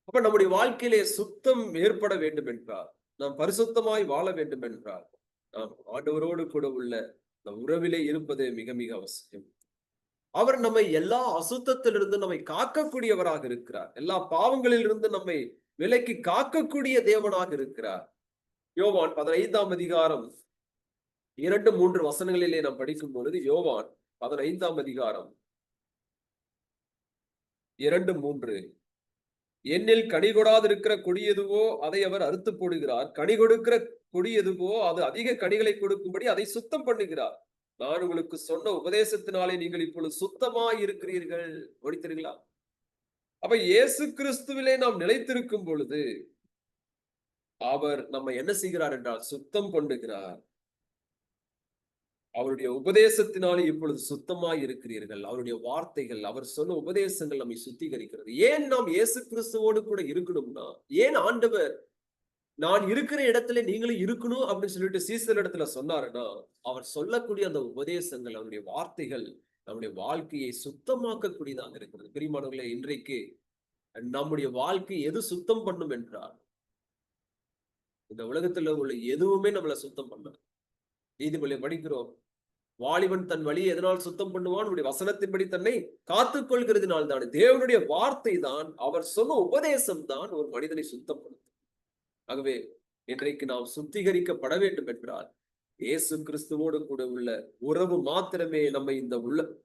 அப்ப நம்முடைய வாழ்க்கையிலே சுத்தம் ஏற்பட வேண்டும் என்றால், நாம் பரிசுத்தமாய் வாழ வேண்டும் என்றால், நாம் ஆண்டவரோடு கூட உள்ள உறவிலே இருப்பது மிக மிக அவசியம். அவர் நம்மை எல்லா அசுத்தத்திலிருந்து நம்மை காக்கக்கூடியவராக இருக்கிறார். எல்லா பாவங்களில் இருந்து நம்மை விலக்கி காக்கக்கூடிய தேவனாக இருக்கிறார். யோவான் 15ஆம் அதிகாரம் 2-3 வசனங்களிலே நாம் படிக்கும் பொழுது, யோவான் 15ஆம் அதிகாரம் 2-3, என்னில் கனி கொடாதிருக்கிற கொடி எதுவோ அதை அவர் அறுத்து போடுகிறார், கனி கொடுக்கிற கொடி எதுவோ அது அதிக கனிகளை கொடுக்கும்படி அதை சுத்தம் பண்ணுகிறார். நான் உங்களுக்கு சொன்ன உபதேசத்தினாலே நீங்கள் இப்பொழுது சுத்தமாய் இருக்கிறீர்கள். படித்தீர்களா? அப்ப இயேசு கிறிஸ்துவிலே நாம் நிலைத்திருக்கும் பொழுது அவர் நம்ம என்ன செய்கிறார் என்றால் சுத்தம் பண்ணுகிறார். அவருடைய உபதேசத்தினாலே இப்பொழுது சுத்தமாய் இருக்கிறீர்கள். அவருடைய வார்த்தைகள், அவர் சொன்ன உபதேசங்கள் நம்மை சுத்திகரிக்கிறது. ஏன் நாம் இயேசு கிறிஸ்துவோடு கூட இருக்கணும்னா, ஏன் ஆண்டவர் நான் இருக்கிற இடத்துல நீங்களும் இருக்கணும் அப்படின்னு சொல்லிட்டு சீசர் இடத்துல சொன்னாருன்னா, அவர் சொல்லக்கூடிய அந்த உபதேசங்கள், அவருடைய வார்த்தைகள் நம்முடைய வாழ்க்கையை சுத்தமாக்கக்கூடியதாக இருக்கிறது. பிரியமானவர்களே, இன்றைக்கு நம்முடைய வாழ்க்கை எது சுத்தம் பண்ணும் என்றால், இந்த உலகத்துல உள்ள எதுவுமே நம்மளை சுத்தம் பண்ண. நீதிமொழியை படிக்கிறோம், வாலிபன் தன் வழியை எதனால் சுத்தம் பண்ணுவான்? அவருடைய வசனத்தின்படி தன்னை காத்துக் கொள்கிறதுனால் தான். தேவனுடைய வார்த்தை தான், அவர் சொன்ன உபதேசம் தான் ஒரு மனிதனை சுத்தம் பண்ணும். ஆகவே இன்றைக்கு நாம் சுத்திகரிக்கப்பட வேண்டும் என்றால் இயேசு கிறிஸ்துவோடு கூட உள்ள உறவு மாத்திரமே நம்மை இந்த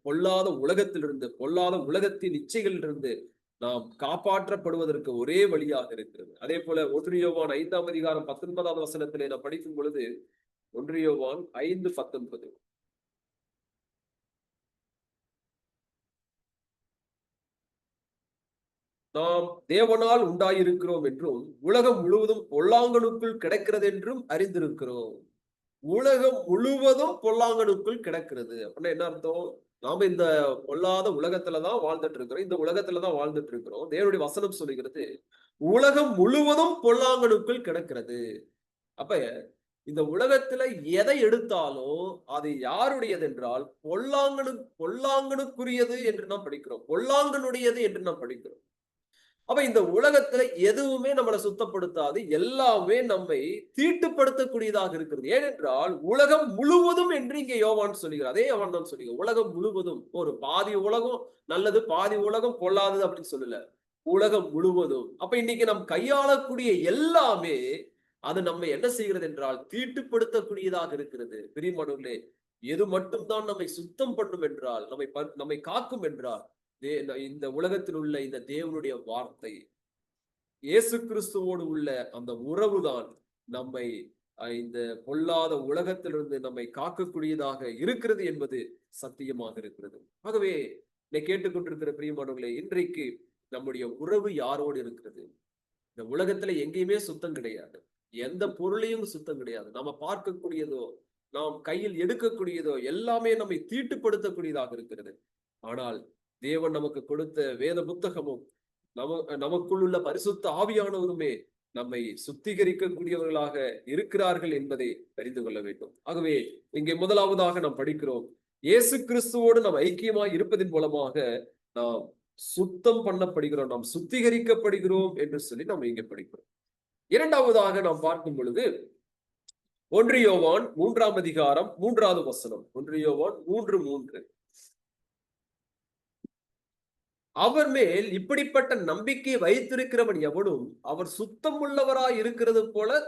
பொல்லாத உலகத்திலிருந்து, பொல்லாத உலகத்தின் இச்சைகளிலிருந்து நாம் காப்பாற்றப்படுவதற்கு ஒரே வழியாக இருக்கிறது. அதே போல 1 யோவான் 5ஆம் அதிகாரம் 19ஆவது வசனத்திலே நாம் படிக்கும் பொழுது, 1 யோவான் 5:19, நாம் தேவனால் உண்டாயிருக்கிறோம் என்றும் உலகம் முழுவதும் பொல்லாங்கனுக்குள் கிடக்கிறது என்றும் அறிந்திருக்கிறோம். உலகம் முழுவதும் பொல்லாங்கனுக்குள் கிடக்கிறது அப்படின்னா என்ன அர்த்தம்? நாம இந்த பொல்லாத உலகத்துலதான் வாழ்ந்துட்டு இருக்கிறோம். இந்த உலகத்துலதான் வாழ்ந்துட்டு இருக்கிறோம். தேவனுடைய வசனம் சொல்லுகிறது, உலகம் முழுவதும் பொல்லாங்கனுக்குள் கிடக்கிறது. அப்ப இந்த உலகத்துல எதை எடுத்தாலும் அது யாருடையது என்றால் பொல்லாங்கனுக்குரியது என்று நாம் படிக்கிறோம். பொல்லாங்கனுடையது என்று நாம் படிக்கிறோம். அப்ப இந்த உலகத்துல எதுவுமே நம்மளை சுத்தப்படுத்தாது, எல்லாமே நம்மை தீட்டுப்படுத்தக்கூடியதாக இருக்கிறது. ஏனென்றால் உலகம் முழுவதும் என்று இங்கே யோவான் சொல்லுகிறார். அதே அவன் தான் சொல்லுகிறார், உலகம் முழுவதும். ஒரு பாதி உலகம் நல்லது, பாதி உலகம் பொல்லாதது அப்படின்னு சொல்லல, உலகம் முழுவதும். அப்ப இன்னைக்கு நம் கையாளக்கூடிய எல்லாமே அது நம்ம என்ன செய்கிறது என்றால் தீட்டுப்படுத்தக்கூடியதாக இருக்கிறது. பிரியமானவர்களே, எது மட்டும்தான் நம்மை சுத்தம் பண்ணும் என்றால், நம்மை காக்கும் என்றால் இந்த உலகத்தில் உள்ள இந்த தேவனுடைய வார்த்தை, இயேசு கிறிஸ்துவோடு உள்ள அந்த உறவுதான் நம்மை இந்த பொல்லாத உலகத்திலிருந்து நம்மை காக்கக்கூடியதாக இருக்கிறது என்பது சத்தியமாக இருக்கிறது. ஆகவே இதை கேட்டுக்கொண்டிருக்கிற பிரியமானவர்களே, இன்றைக்கு நம்முடைய உறவு யாரோடு இருக்கிறது? இந்த உலகத்துல எங்கேயுமே சுத்தம் கிடையாது. எந்த பொருளையும் சுத்தம் கிடையாது. நாம பார்க்கக்கூடியதோ, நாம் கையில் எடுக்கக்கூடியதோ எல்லாமே நம்மை தீட்டுப்படுத்தக்கூடியதாக இருக்கிறது. ஆனால் தேவன் நமக்கு கொடுத்த வேத புத்தகமும் நமக்குள் உள்ள பரிசுத்த ஆவியானவருமே நம்மை சுத்திகரிக்கக்கூடியவர்களாக இருக்கிறார்கள் என்பதை தெரிந்து கொள்ள வேண்டும். ஆகவே இங்கே முதலாவதாக நாம் படிக்கிறோம், இயேசு கிறிஸ்துவோடு நாம் ஐக்கியமாய் இருப்பதன் மூலமாக நாம் சுத்தம் பண்ணப்படுகிறோம், நாம் சுத்திகரிக்கப்படுகிறோம் என்று சொல்லி நாம் இங்கே படிக்கிறோம். இரண்டாவதாக நாம் பார்க்கும் பொழுது 1 யோவான் 3ஆம் அதிகாரம் 3வது வசனம். 1 யோவான் 3:3. அவர் மேல் இப்படிப்பட்ட நம்பிக்கை வைத்திருக்கிறவன் எவனும் அவர் சுத்தம் உள்ளவராய் இருக்கிறது போல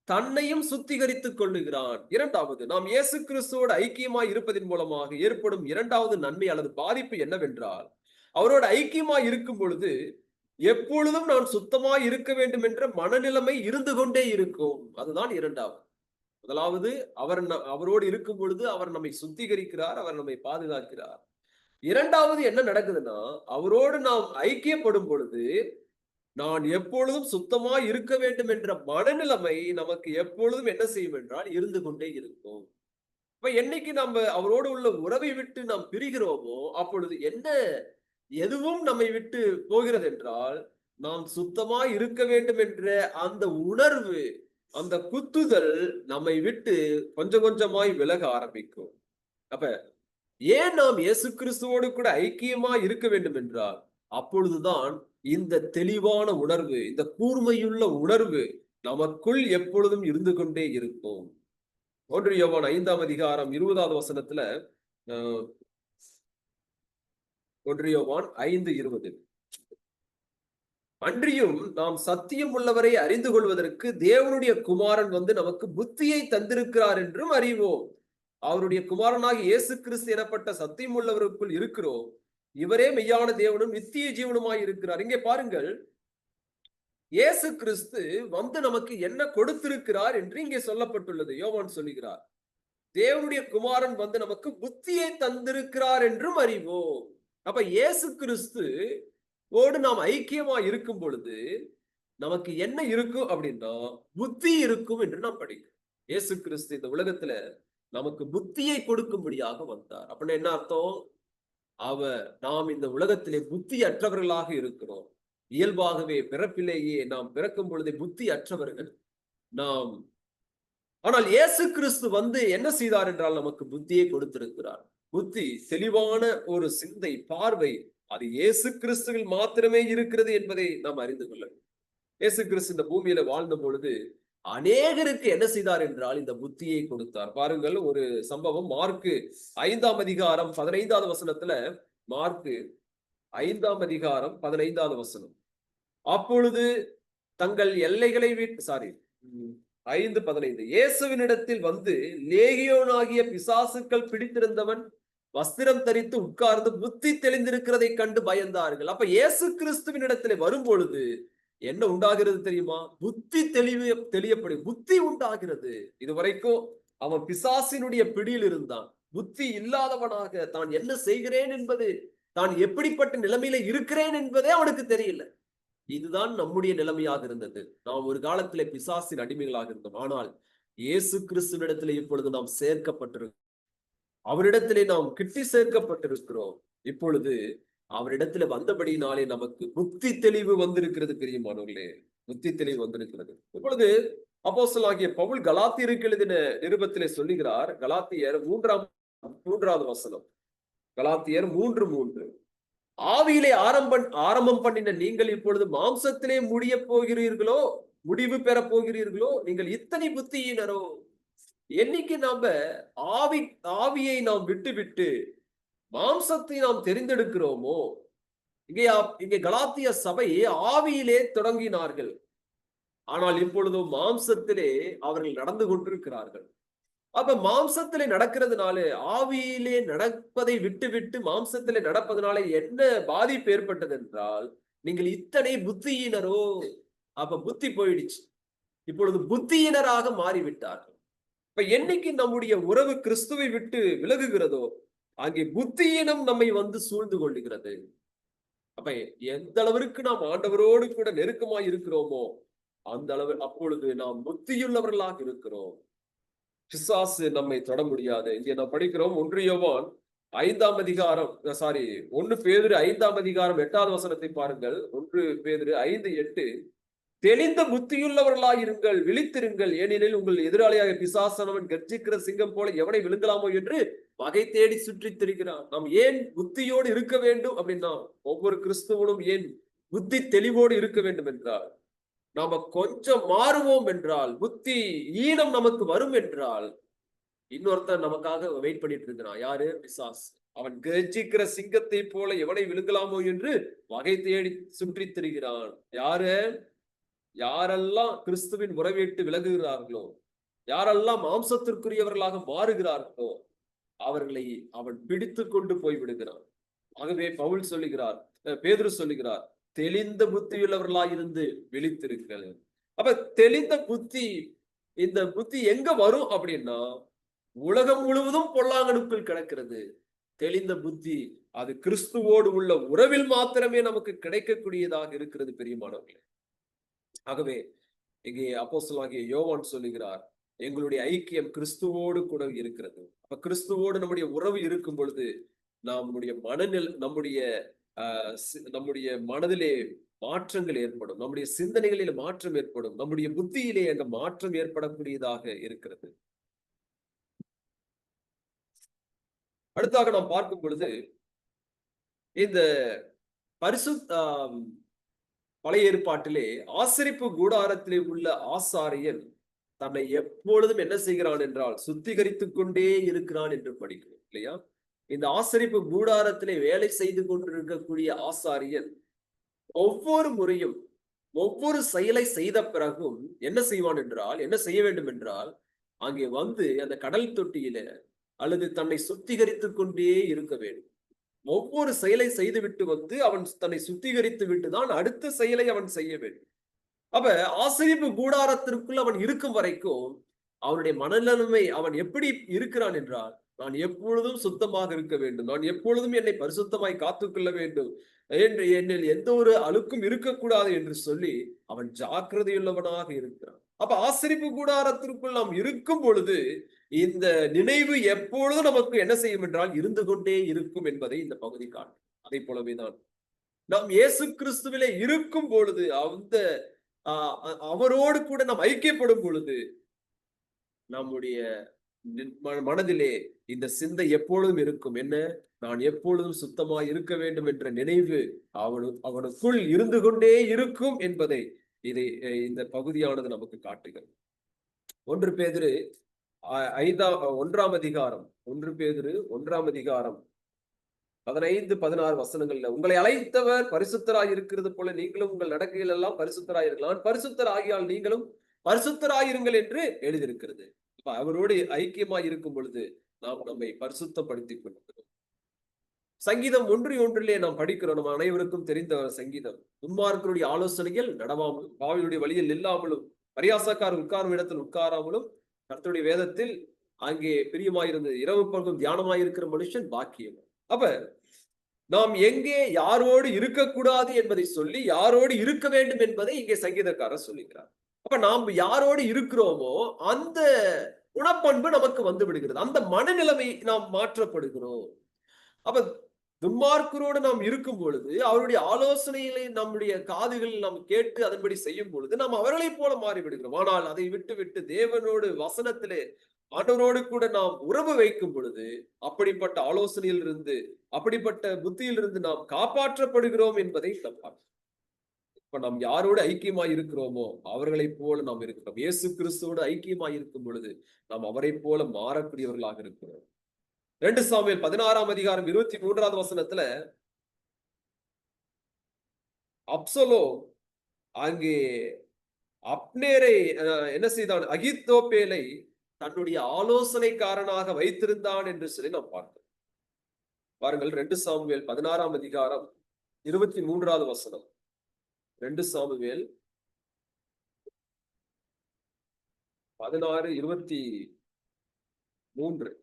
தன்னையும் சுத்திகரித்துக் கொள்ளுகிறான். இரண்டாவது, நாம் இயேசு கிறிஸ்துவோடு ஐக்கியமாய் இருப்பதன் மூலமாக ஏற்படும் இரண்டாவது நன்மை அல்லது பாதிப்பு என்னவென்றால், அவரோடு ஐக்கியமாய் இருக்கும் பொழுது எப்பொழுதும் நான் சுத்தமாய் இருக்க வேண்டும் என்ற மனநிலைமை இருந்து கொண்டே இருக்கும். அதுதான் இரண்டாவது. முதலாவது, அவரோடு இருக்கும் பொழுது அவர் நம்மை சுத்திகரிக்கிறார், அவர் நம்மை பாதுகாக்கிறார். இரண்டாவது என்ன நடக்குதுன்னா, அவரோடு நாம் ஐக்கியப்படும் பொழுது நான் எப்பொழுதும் சுத்தமாய் இருக்க வேண்டும் என்ற மனநிலைமை நமக்கு எப்பொழுதும் என்ன செய்யும் என்றால் இருந்து கொண்டே இருக்கும். இப்ப என்னைக்கு நம்ம அவரோடு உள்ள உறவை விட்டு நாம் பிரிகிறோமோ, அப்பொழுது என்ன எதுவும் நம்மை விட்டு போகிறது என்றால், நாம் சுத்தமாய் இருக்க வேண்டும் என்ற அந்த உணர்வு, அந்த குத்துதல் நம்மை விட்டு கொஞ்சம் கொஞ்சமாய் விலக ஆரம்பிக்கும். அப்ப ஏன் நாம் இயேசு கிறிஸ்துவோடு கூட ஐக்கியமா இருக்க வேண்டும் என்றால், அப்பொழுதுதான் இந்த தெளிவான உணர்வு, இந்த கூர்மையுள்ள உணர்வு நமக்குள் எப்பொழுதும் இருந்து கொண்டே இருக்கும். 1 யோவான் 5ஆம் அதிகாரம் 20வது வசனத்துல 1 யோவான் 5:20. அன்றியும் நாம் சத்தியம் உள்ளவரை அறிந்து கொள்வதற்கு தேவனுடைய குமாரன் வந்து நமக்கு புத்தியை தந்திருக்கிறார் என்றும் அறிவோம். அவருடைய குமாரனாகி இயேசு கிறிஸ்து எனப்பட்ட சத்தியம் உள்ளவருக்குள் இருக்கிறோம். இவரே மெய்யான தேவனும் நித்திய ஜீவனுமாய் இருக்கிறார். இங்கே பாருங்கள், இயேசு கிறிஸ்து வந்து நமக்கு என்ன கொடுத்திருக்கிறார் என்று இங்கே சொல்லப்பட்டுள்ளது. யோவான் சொல்லுகிறார், தேவனுடைய குமாரன் வந்து நமக்கு புத்தியை தந்திருக்கிறார் என்றும் அறிவோம். அப்ப இயேசு கிறிஸ்து ஓடு நாம் ஐக்கியமா இருக்கும் பொழுது நமக்கு என்ன இருக்கும் அப்படின்னா புத்தி இருக்கும் என்று நாம் படிக்கிறோம். இயேசு கிறிஸ்து இந்த உலகத்துல நமக்கு புத்தியை கொடுக்கும்படியாக வந்தார். அப்படின்னா என்ன அர்த்தம்? நாம் இந்த உலகத்திலே புத்தி அற்றவர்களாக இருக்கிறோம். இயல்பாகவே பிறப்பிலேயே நாம் பிறக்கும் பொழுதே புத்தி அற்றவர்கள் நாம். ஆனால் இயேசு கிறிஸ்து வந்து என்ன செய்தார் என்றால் நமக்கு புத்தியை கொடுத்திருக்கிறார். புத்தி, தெளிவான ஒரு சிந்தை, பார்வை, அது இயேசு கிறிஸ்துவில் மாத்திரமே இருக்கிறது என்பதை நாம் அறிந்து கொள்ள வேண்டும். இயேசு கிறிஸ்து இந்த பூமியில வாழ்ந்த பொழுது அநேகருக்கு என்ன செய்தார் என்றால் இந்த புத்தியை கொடுத்தார். பாருங்கள், ஒரு சம்பவம் மார்க்கு 5ஆம் அதிகாரம் 15வது வசனத்துல, மார்க்கு 5ஆம் அதிகாரம் 15வது வசனம். அப்பொழுது தங்கள் எல்லைகளை விட்டு 5:15 இயேசுவினிடத்தில் வந்து லேகியோனாகிய பிசாசுக்கள் பிடித்திருந்தவன் வஸ்திரம் தரித்து உட்கார்ந்து புத்தி தெளிந்திருக்கிறதை கண்டு பயந்தார்கள். அப்ப இயேசு கிறிஸ்துவின் இடத்துல வரும் பொழுது என்ன உண்டாகிறது தெரியுமா? புத்தி தெளியப்படும், புத்தி உண்டாகிறது. இதுவரைக்கும் அவன் பிசாசினுடைய பிடியில் இருந்தான். புத்தி இல்லாதவனாக தான் என்ன செய்கிறேன் என்பது, தான் எப்படிப்பட்ட நிலைமையில இருக்கிறேன் என்பதே அவனுக்கு தெரியல. இதுதான் நம்முடைய நிலைமையாக இருந்தது. நாம் ஒரு காலத்திலே பிசாசின் அடிமைகளாக இருந்தோம். ஆனால் இயேசு கிறிஸ்துவினிடத்திலே இப்பொழுது நாம் சேர்க்கப்பட்டிருக்கிறோம். அவரிடத்திலே நாம் கிட்டி சேர்க்கப்பட்டிருக்கிறோம். இப்பொழுது அவரிடத்துல வந்தபடினாலே நமக்கு புத்தி தெளிவு வந்திருக்கிறது. பிரியமானவர்களே, புத்தி தெளிவு வந்திருக்கிறது. இப்பொழுது அப்போஸ்தலனாகிய பவுல் கலாத்தியருக்கு எழுதின நிருபத்திலே சொல்லுகிறார். கலாத்தியர் 3வது வசனம். கலாத்தியர் 3:3. ஆவியிலே ஆரம்பம் பண்ணின நீங்கள் இப்பொழுது மாம்சத்திலே முடிவு பெற போகிறீர்களோ? நீங்கள் இத்தனை புத்தியினரோ? என்னைக்கு நாம ஆவியை நாம் விட்டு மாம்சத்தை நாம் தெரிந்தெடுக்கிறோமோ, இங்கே கலாத்திய சபை ஆவியிலே தொடங்கினார்கள். ஆனால் இப்பொழுதும் மாம்சத்திலே அவர்கள் நடந்து கொண்டிருக்கிறார்கள். அப்ப மாம்சத்திலே நடக்கிறதுனால, ஆவியிலே நடப்பதை விட்டு மாம்சத்திலே நடப்பதனால என்ன பாதிப்பு ஏற்பட்டது என்றால், நீங்கள் இத்தனை புத்தியினரோ? அப்ப புத்தி போயிடுச்சு. இப்பொழுது புத்தியினராக மாறிவிட்டார்கள். இப்ப என்னைக்கு நம்முடைய உறவு கிறிஸ்துவை விட்டு விலகுகிறதோ, அங்கே புத்தியினம் நம்மை வந்து சூழ்ந்து கொள்ளுகிறது. அப்ப எந்த அளவிற்கு நாம் ஆண்டவரோடு கூட நெருக்கமாய் இருக்கிறோமோ அந்த அளவு அப்பொழுது நாம் புத்தியுள்ளவர்களாக இருக்கிறோம். பிசாசு நம்மை தொட முடியாது. இங்கே நாம் படிக்கிறோம் 1 யோவான் 5ஆம் அதிகாரம், சாரி 1 பேதுரு 5ஆம் அதிகாரம் 8வது வசனத்தை பாருங்கள். 1 பேதுரு 5:8. தெளிந்த புத்தியுள்ளவர்களாய் இருங்கள், விழித்திருங்கள், ஏனெனில் உங்கள் எதிராளியாக பிசாசானவன் கர்ஜிக்கிற சிங்கம் போல எவனை விழுங்கலாமோ என்று வகை தேடி சுற்றித் திரிகிறான். நாம் ஏன் புத்தியோடு இருக்க வேண்டும் அப்படின்னா, ஒவ்வொரு கிறிஸ்துவனும் ஏன் புத்தி தெளிவோடு இருக்க வேண்டும் என்றால், நாம கொஞ்சம் மாறுவோம் என்றால், புத்தி ஈனம் நமக்கு வரும் என்றால், இன்னொருத்தன் நமக்காக வெயிட் பண்ணிட்டு இருக்கிறான். யாரு? பிசாஸ். அவன் கர்ஜிக்கிற சிங்கத்தை போல எவனை விழுங்கலாமோ என்று வகை தேடி சுற்றித் திரிகிறான். யாரு? யாரெல்லாம் கிறிஸ்துவின் உறவை விட்டு விலகுகிறார்களோ, யாரெல்லாம் மாம்சத்திற்குரியவர்களாக மாறுகிறார்களோ, அவர்களை அவன் பிடித்து கொண்டு போய் விடுகிறான். ஆகவே பவுல் சொல்லுகிறார், பேதுரு சொல்லுகிறார், தெளிந்த புத்தியுள்ளவர்களாய் இருந்து விழித்திருக்கள். அப்ப தெளிந்த புத்தி, இந்த புத்தி எங்க வரும் அப்படின்னா, உலகம் முழுவதும் பொல்லாங்கனுக்குள் கிடக்கிறது. தெளிந்த புத்தி அது கிறிஸ்துவோடு உள்ள உறவில் மாத்திரமே நமக்கு கிடைக்கக்கூடியதாக இருக்கிறது பிரியமானவர்களே. ஆகவே இங்கே அப்போஸ்தலனாகிய யோவான் சொல்லுகிறார், எங்களுடைய ஐக்கியம் கிறிஸ்துவோடு கூட இருக்கிறது. அப்ப கிறிஸ்துவோடு நம்முடைய உறவு இருக்கும் பொழுது நம்முடைய நம்முடைய மனதிலே மாற்றங்கள் ஏற்படும், நம்முடைய சிந்தனைகளில் மாற்றம் ஏற்படும், நம்முடைய புத்தியிலே அங்க மாற்றம் ஏற்படக்கூடியதாக இருக்கிறது. அடுத்தாக நாம் பார்க்கும் பொழுது இந்த பரிசுத்த பழைய ஏற்பாட்டிலே ஆசரிப்பு கூடாரத்திலே உள்ள ஆசாரியன் தன்னை எப்பொழுதும் என்ன செய்கிறான் என்றால் சுத்திகரித்துக் கொண்டே இருக்கிறான் என்று படிக்கிறோம் இல்லையா? இந்த ஆசரிப்பு கூடாரத்திலே வேலை செய்து கொண்டிருக்கக்கூடிய ஆசாரியன் ஒவ்வொரு முறையும் ஒவ்வொரு செயலை செய்த பிறகும் என்ன செய்வான் என்றால், என்ன செய்ய வேண்டும் என்றால், அங்கே வந்து அந்த கடல் தொட்டியில அல்லது தன்னை சுத்திகரித்துக் கொண்டே இருக்க வேண்டும். ஒவ்வொரு செயலை செய்துவிட்டு வந்து அவன் தன்னை சுத்திகரித்து விட்டுதான் அடுத்த செயலை அவன் செய்ய வேண்டும். அப்ப ஆசரிப்பு கூடாரத்திற்குள் அவன் இருக்கும் வரைக்கும் அவனுடைய மனநிலைமை அவன் எப்படி இருக்கிறான் என்றால், நான் எப்பொழுதும் சுத்தமாக இருக்க வேண்டும், நான் எப்பொழுதும் என்னை பரிசுத்தமாய் காத்துக்கொள்ள வேண்டும் என்று, என்னில் எந்த ஒரு அழுக்கும் இருக்கக்கூடாது என்று சொல்லி அவன் ஜாக்கிரதையுள்ளவனாக இருக்கிறான். அப்ப ஆசரிப்பு கூடாரத்திற்குள் நாம் இருக்கும் பொழுது இந்த நினைவு எப்பொழுதும் நமக்கு என்ன செய்யும் என்றால் இருந்து கொண்டே இருக்கும் என்பதை இந்த பகுதி காட்டும். அதே போலவேதான் நாம் இயேசு கிறிஸ்துவிலே இருக்கும் பொழுது, அந்த அவரோடு கூட நாம் ஐக்கியப்படும் பொழுது நம்முடைய மனதிலே இந்த சிந்தை எப்பொழுதும் இருக்கும். என்ன? நான் எப்பொழுதும் சுத்தமாய் இருக்க வேண்டும் என்ற நினைவு அவனுக்குள் இருந்து கொண்டே இருக்கும் என்பதை இந்த பகுதியானது நமக்கு காட்டுகிறது. 1 பேதுரு 1ஆம் அதிகாரம் 1 பேதுரு 1ஆம் அதிகாரம் 15-16 வசனங்கள்ல, உங்களை அழைத்தவர் பரிசுத்தராய் இருக்கிறது போல நீங்களும் உங்கள் நடக்கையில் எல்லாம் பரிசுத்தராய் இருக்கலாம், பரிசுத்தர் ஆகியால் நீங்களும் பரிசுத்தராயிருங்கள் என்று எழுதியிருக்கிறது. அவரோடு ஐக்கியமாய் இருக்கும் பொழுது நாம் நம்மை பரிசுத்தப்படுத்திக் கொள்கிறோம். சங்கீதம் 1:1 நாம் படிக்கிறோம், நம்ம அனைவருக்கும் தெரிந்த சங்கீதம். துன்மார்க்கருடைய ஆலோசனைகள் நடவாமலும், பாவியுடைய வழியில் இல்லாமலும், பரியாசக்காரர் உட்காரும் இடத்தில் உட்காராமலும், கர்த்தருடைய வேதத்தில் அங்கே பிரியமாயிருந்த இரவு பகலும் தியானமாயிருக்கிற மனுஷன் பாக்கியம். அப்ப நாம் எங்கே யாரோடு இருக்கக்கூடாது என்பதை சொல்லி யாரோடு இருக்க வேண்டும் என்பதை இங்கே சங்கீதக்காரர் சொல்லுகிறார். அப்ப நாம் யாரோடு இருக்கிறோமோ அந்த குணப்பண்பு நமக்கு வந்து விடுகிறது, அந்த மனநிலைமை நாம் மாற்றப்படுகிறோம். அப்ப துன்மார்க்கரோடு நாம் இருக்கும் பொழுது அவருடைய ஆலோசனைகளை நம்முடைய காதுகளில் நாம் கேட்டு அதன்படி செய்யும் பொழுது நாம் அவர்களை போல மாறிவிடுகிறோம். ஆனால் அதை விட்டு தேவனோடு வசனத்திலே ஆண்டவரோடு கூட நாம் உறவு வைக்கும் பொழுது அப்படிப்பட்ட ஆலோசனையில் இருந்து, அப்படிப்பட்ட புத்தியிலிருந்து நாம் காப்பாற்றப்படுகிறோம் என்பதை பார்க்கிறோம். இப்ப நாம் யாரோடு ஐக்கியமாய் இருக்கிறோமோ அவர்களை போல நாம் இருக்கிறோம். இயேசு கிறிஸ்துவோடு ஐக்கியமாய் இருக்கும் பொழுது நாம் அவரை போல மாறக்கூடியவர்களாக இருக்கிறோம். 2 சாமுவேல் 16ஆம் அதிகாரம் 23வது வசனத்துல அப்சலோம் அங்கே அப்னேரை என்ன செய்தான்? அகித்தோப்பேலை தன்னுடைய ஆலோசனைக்காரனாக வைத்திருந்தான் என்று சொல்லி நாம் பார்க்கிறோம். பாருங்கள், 2 சாமுவேல் 16ஆம் அதிகாரம் 23வது வசனம். 2 சாமுவேல் 16:23.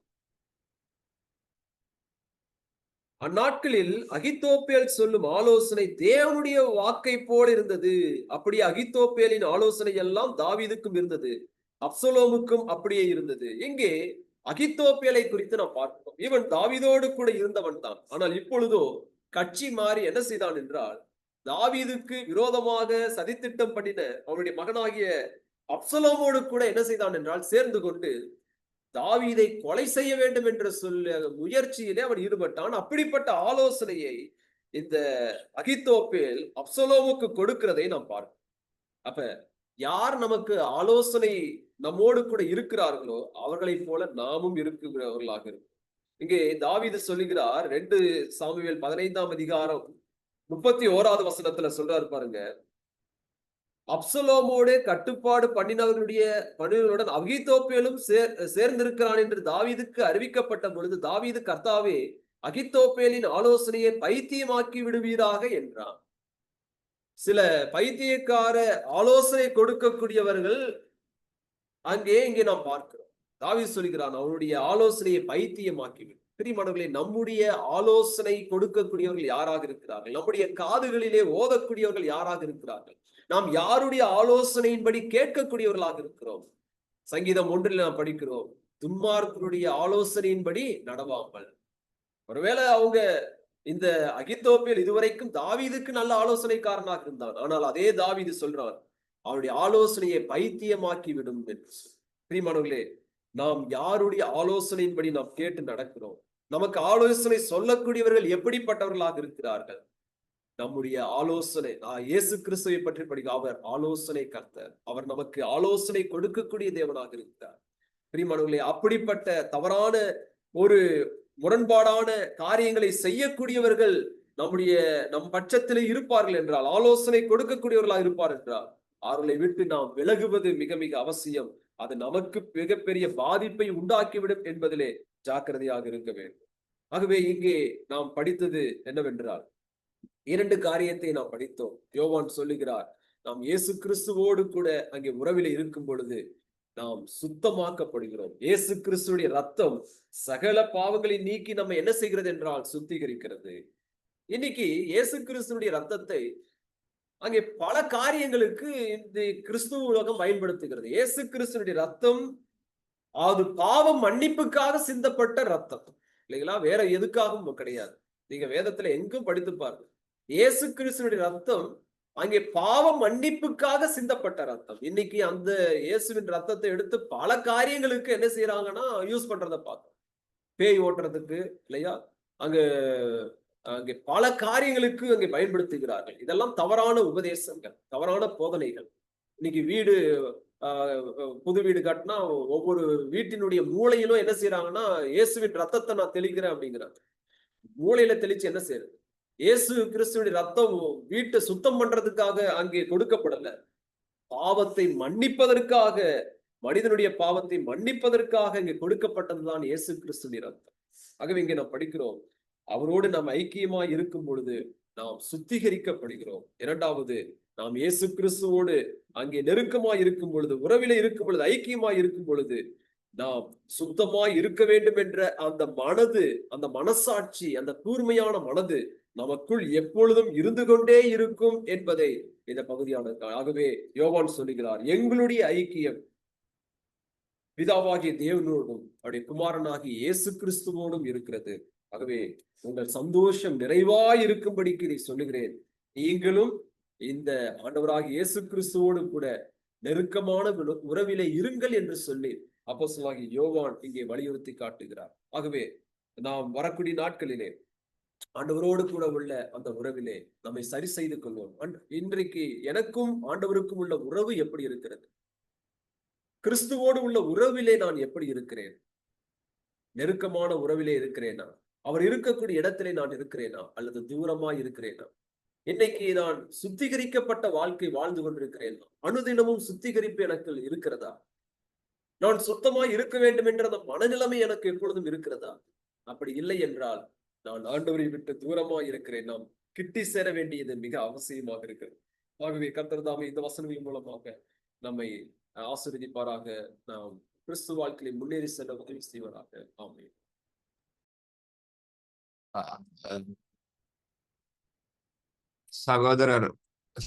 அந்நாட்களில் அகித்தோப்பேல் சொல்லும் ஆலோசனை தேவனுடைய வாக்கை போல இருந்தது. அப்படியே அகித்தோப்பேலின் ஆலோசனை எல்லாம் தாவீதுக்கும் இருந்தது, அப்சலோமுக்கும் அப்படியே இருந்தது. இங்கே அகித்தோப்பேலை குறித்து நாம் பார்க்கிறோம். இவன் தாவீதோடு கூட இருந்தவன் தான். ஆனால் இப்பொழுதோ கட்சி மாறி என்ன செய்தான் என்றால், தாவீதுக்கு விரோதமாக சதித்திட்டம் பண்ணின அவனுடைய மகனாகிய அப்சலோமோடு கூட என்ன செய்தான் என்றால் சேர்ந்து கொண்டு தாவீதை கொலை செய்ய வேண்டும் என்ற சொல்ல முயற்சியிலே அவன் ஈடுபட்டான். அப்படிப்பட்ட ஆலோசனையை இந்த அகித்தோப்பேல் அப்சலோமுக்கு கொடுக்கிறதை நாம் பார்க்கிறோம். அப்ப யார் நமக்கு ஆலோசனை நம்மோடு கூட இருக்கிறார்களோ அவர்களைப் போல நாமும் இருக்கிறவர்களாக இருக்கும். இங்கே தாவீது சொல்லுகிறார், 2 சாமுவேல் 15ஆம் அதிகாரம் 31வது வசனத்துல சொல்றாரு பாருங்க, அப்சலோமோடு கட்டுப்பாடு பண்ணினவர்களுடன் அகித்தோப்பேலும் சேர்ந்திருக்கிறான் என்று தாவீதுக்கு அறிவிக்கப்பட்ட பொழுது தாவீது, கர்த்தாவே, அகித்தோப்பேலின் ஆலோசனையை பைத்தியமாக்கி விடுவீராக என்றான். சில பைத்தியக்கார ஆலோசனை கொடுக்கக்கூடியவர்கள் இங்கே நாம் பார்க்கிறோம். தாவீது சொல்கிறான், அவனுடைய ஆலோசனையை பைத்தியமாக்கிவிடும். பிரியமானவர்களே, நம்முடைய ஆலோசனை கொடுக்கக்கூடியவர்கள் யாராக இருக்கிறார்கள்? நம்முடைய காதுகளிலே ஓதக்கூடியவர்கள் யாராக இருக்கிறார்கள்? நாம் யாருடைய ஆலோசனையின்படி கேட்கக்கூடியவர்களாக இருக்கிறோம்? சங்கீதம் 1 நாம் படிக்கிறோம், துன்மார்க்கருடைய ஆலோசனையின்படி நடவாமல். ஒருவேளை அவங்க இந்த அகித்தோப்பேல் இதுவரைக்கும் தாவீதுக்கு நல்ல ஆலோசனைக்காரனாக இருந்தான். ஆனால் அதே தாவீது சொல்றான், அவருடைய ஆலோசனையை பைத்தியமாக்கி விடும் என்று. பிரியமானவர்களே, நாம் யாருடைய ஆலோசனையின்படி நாம் கேட்டு நடக்கிறோம்? நமக்கு ஆலோசனை சொல்லக்கூடியவர்கள் எப்படிப்பட்டவர்களாக இருக்கிறார்கள்? நம்முடைய ஆலோசனை, இயேசு கிறிஸ்துவை பற்றி படிக்க, அவர் ஆலோசனை கர்த்தர். அவர் நமக்கு ஆலோசனை கொடுக்கக்கூடிய தேவனாக இருக்கிறார். பிரியமானவர்களே, அப்படிப்பட்ட தவறான ஒரு முரண்பாடான காரியங்களை செய்யக்கூடியவர்கள் நம் பட்சத்திலே இருப்பார்கள் என்றால், ஆலோசனை கொடுக்கக்கூடியவர்களாக இருப்பார் என்றால், அவர்களை விட்டு நாம் விலகுவது மிக மிக அவசியம். அது நமக்கு மிகப்பெரிய பாதிப்பை உண்டாக்கிவிடும் என்பதிலே ஜாக்கிரதையாக இருக்க வேண்டும். ஆகவே இங்கே நாம் படித்தது என்னவென்றால், 2 காரியத்தை நாம் படித்தோம். யோவான் சொல்லுகிறார், நாம் இயேசு கிறிஸ்துவோடு கூட அங்கே உறவிலே இருக்கும் பொழுது நாம் சுத்தமாக்கப்படுகிறோம். இயேசு கிறிஸ்துடைய ரத்தம் சகல பாவங்களை நீக்கி நம்ம என்ன செய்கிறது என்றால் சுத்திகரிக்கிறது. இன்னைக்கு இயேசு கிறிஸ்துடைய ரத்தத்தை அங்கே பல காரியங்களுக்கு இந்த கிறிஸ்துவ உலகம் பயன்படுத்துகிறது. இயேசு கிறிஸ்துடைய ரத்தம் அது பாவம் மன்னிப்புக்காக சிந்தப்பட்ட ரத்தம் இல்லைங்களா? வேற எதுக்காகவும் கிடையாது. நீங்க வேதத்துல எங்கும் படித்து பாருங்க, இயேசு கிறிஸ்துடைய ரத்தம் அங்கே பாவம் மன்னிப்புக்காக சிந்தப்பட்ட ரத்தம். இன்னைக்கு அந்த இயேசுவின் ரத்தத்தை எடுத்து பல காரியங்களுக்கு என்ன செய்யறாங்கன்னா யூஸ் பண்றதை பார்க்கணும். பேய் ஓட்டுறதுக்கு இல்லையா, அங்க அங்கே பல காரியங்களுக்கு அங்கே பயன்படுத்துகிறார்கள். இதெல்லாம் தவறான உபதேசங்கள், தவறான போதனைகள். இன்னைக்கு வீடு புது வீடு கட்டினா ஒவ்வொரு வீட்டினுடைய மூளையிலும் என்ன செய்யறாங்கன்னா, இயேசுவின் ரத்தத்தை நான் தெளிக்கிறேன் அப்படிங்கிறாங்க. மூளையில தெளிச்சு என்ன செய்யறது? இயேசு கிறிஸ்துவின் ரத்தம் வீட்டை சுத்தம் பண்றதுக்காக அங்கே கொடுக்கப்படல, பாவத்தை மன்னிப்பதற்காக, மனிதனுடைய பாவத்தை மன்னிப்பதற்காக இங்கே கொடுக்கப்பட்டதுதான் இயேசு கிறிஸ்துவின் ரத்தம். ஆகவே இங்கே நாம் படிக்கிறோம், அவரோடு நாம் ஐக்கியமாய் இருக்கும் பொழுது நாம் சுத்திகரிக்கப்படுகிறோம். 2வது, நாம் இயேசு கிறிஸ்துவோடு அங்கே நெருக்கமாய் இருக்கும் பொழுது, உறவிலே இருக்கும் பொழுது, ஐக்கியமாய் இருக்கும் பொழுது நாம் சுத்தமாய் இருக்க வேண்டும் என்ற அந்த மனது, அந்த மனசாட்சி, அந்த தூய்மையான மனது நமக்குள் எப்பொழுதும் இருந்து கொண்டே இருக்கும் என்பதை இந்த பகுதியானது. ஆகவே யோவான் சொல்லுகிறார், எங்களுடைய ஐக்கியம் பிதாவாகிய தேவனோடும் அவருடைய குமாரனாகிய இயேசு கிறிஸ்துவோடும் இருக்கிறது. ஆகவே உங்கள் சந்தோஷம் நிறைவாய் இருக்கும்படிக்கு இதை சொல்லுகிறேன். நீங்களும் இந்த ஆண்டவராகிய இயேசு கிறிஸ்துவோடு கூட நெருக்கமான உறவிலே இருங்கள் என்று சொல்லி அப்போஸ்தலனாகிய யோவான் இங்கே வலியுறுத்தி காட்டுகிறார். ஆகவே நாம் வரக்கூடிய நாட்களிலே ஆண்டவரோடு கூட உள்ள அந்த உறவிலே நம்மை சரி செய்து கொள்வோம். இன்றைக்கு எனக்கும் ஆண்டவருக்கும் உள்ள உறவு எப்படி இருக்கிறது? கிறிஸ்துவோடு உள்ள உறவிலே நான் எப்படி இருக்கிறேன்? நெருக்கமான உறவிலே இருக்கிறேனா? அவர் இருக்கக்கூடிய இடத்திலே நான் இருக்கிறேனா? அல்லது தூரமாய் இருக்கிறேனா? இன்னைக்கு நான் சுத்திகரிக்கப்பட்ட வாழ்க்கை வாழ்ந்து கொண்டிருக்கிறேன். அனுதினமும் சுத்திகரிப்பு எனக்கு இருக்கிறதா? நான் சுத்தமாய் இருக்க வேண்டும் என்ற அந்த மனநிலைமை எனக்கு எப்பொழுதும் இருக்கிறதா? அப்படி இல்லை என்றால் நான் ஆண்டவரை விட்டு தூரமாய் இருக்கிறேன். நாம் கிட்டி சேர வேண்டியது மிக அவசியமாக இருக்கிறது. ஆகவே கர்த்தர் தாமே இந்த வசனங்களின் மூலமாக நம்மை ஆசீர்வதிப்பாராக. நாம் கிறிஸ்து வாழ்க்கையை முன்னேறி செல்ல உதவி செய்வாராக. ஆமென். அஹ், சகோதரர்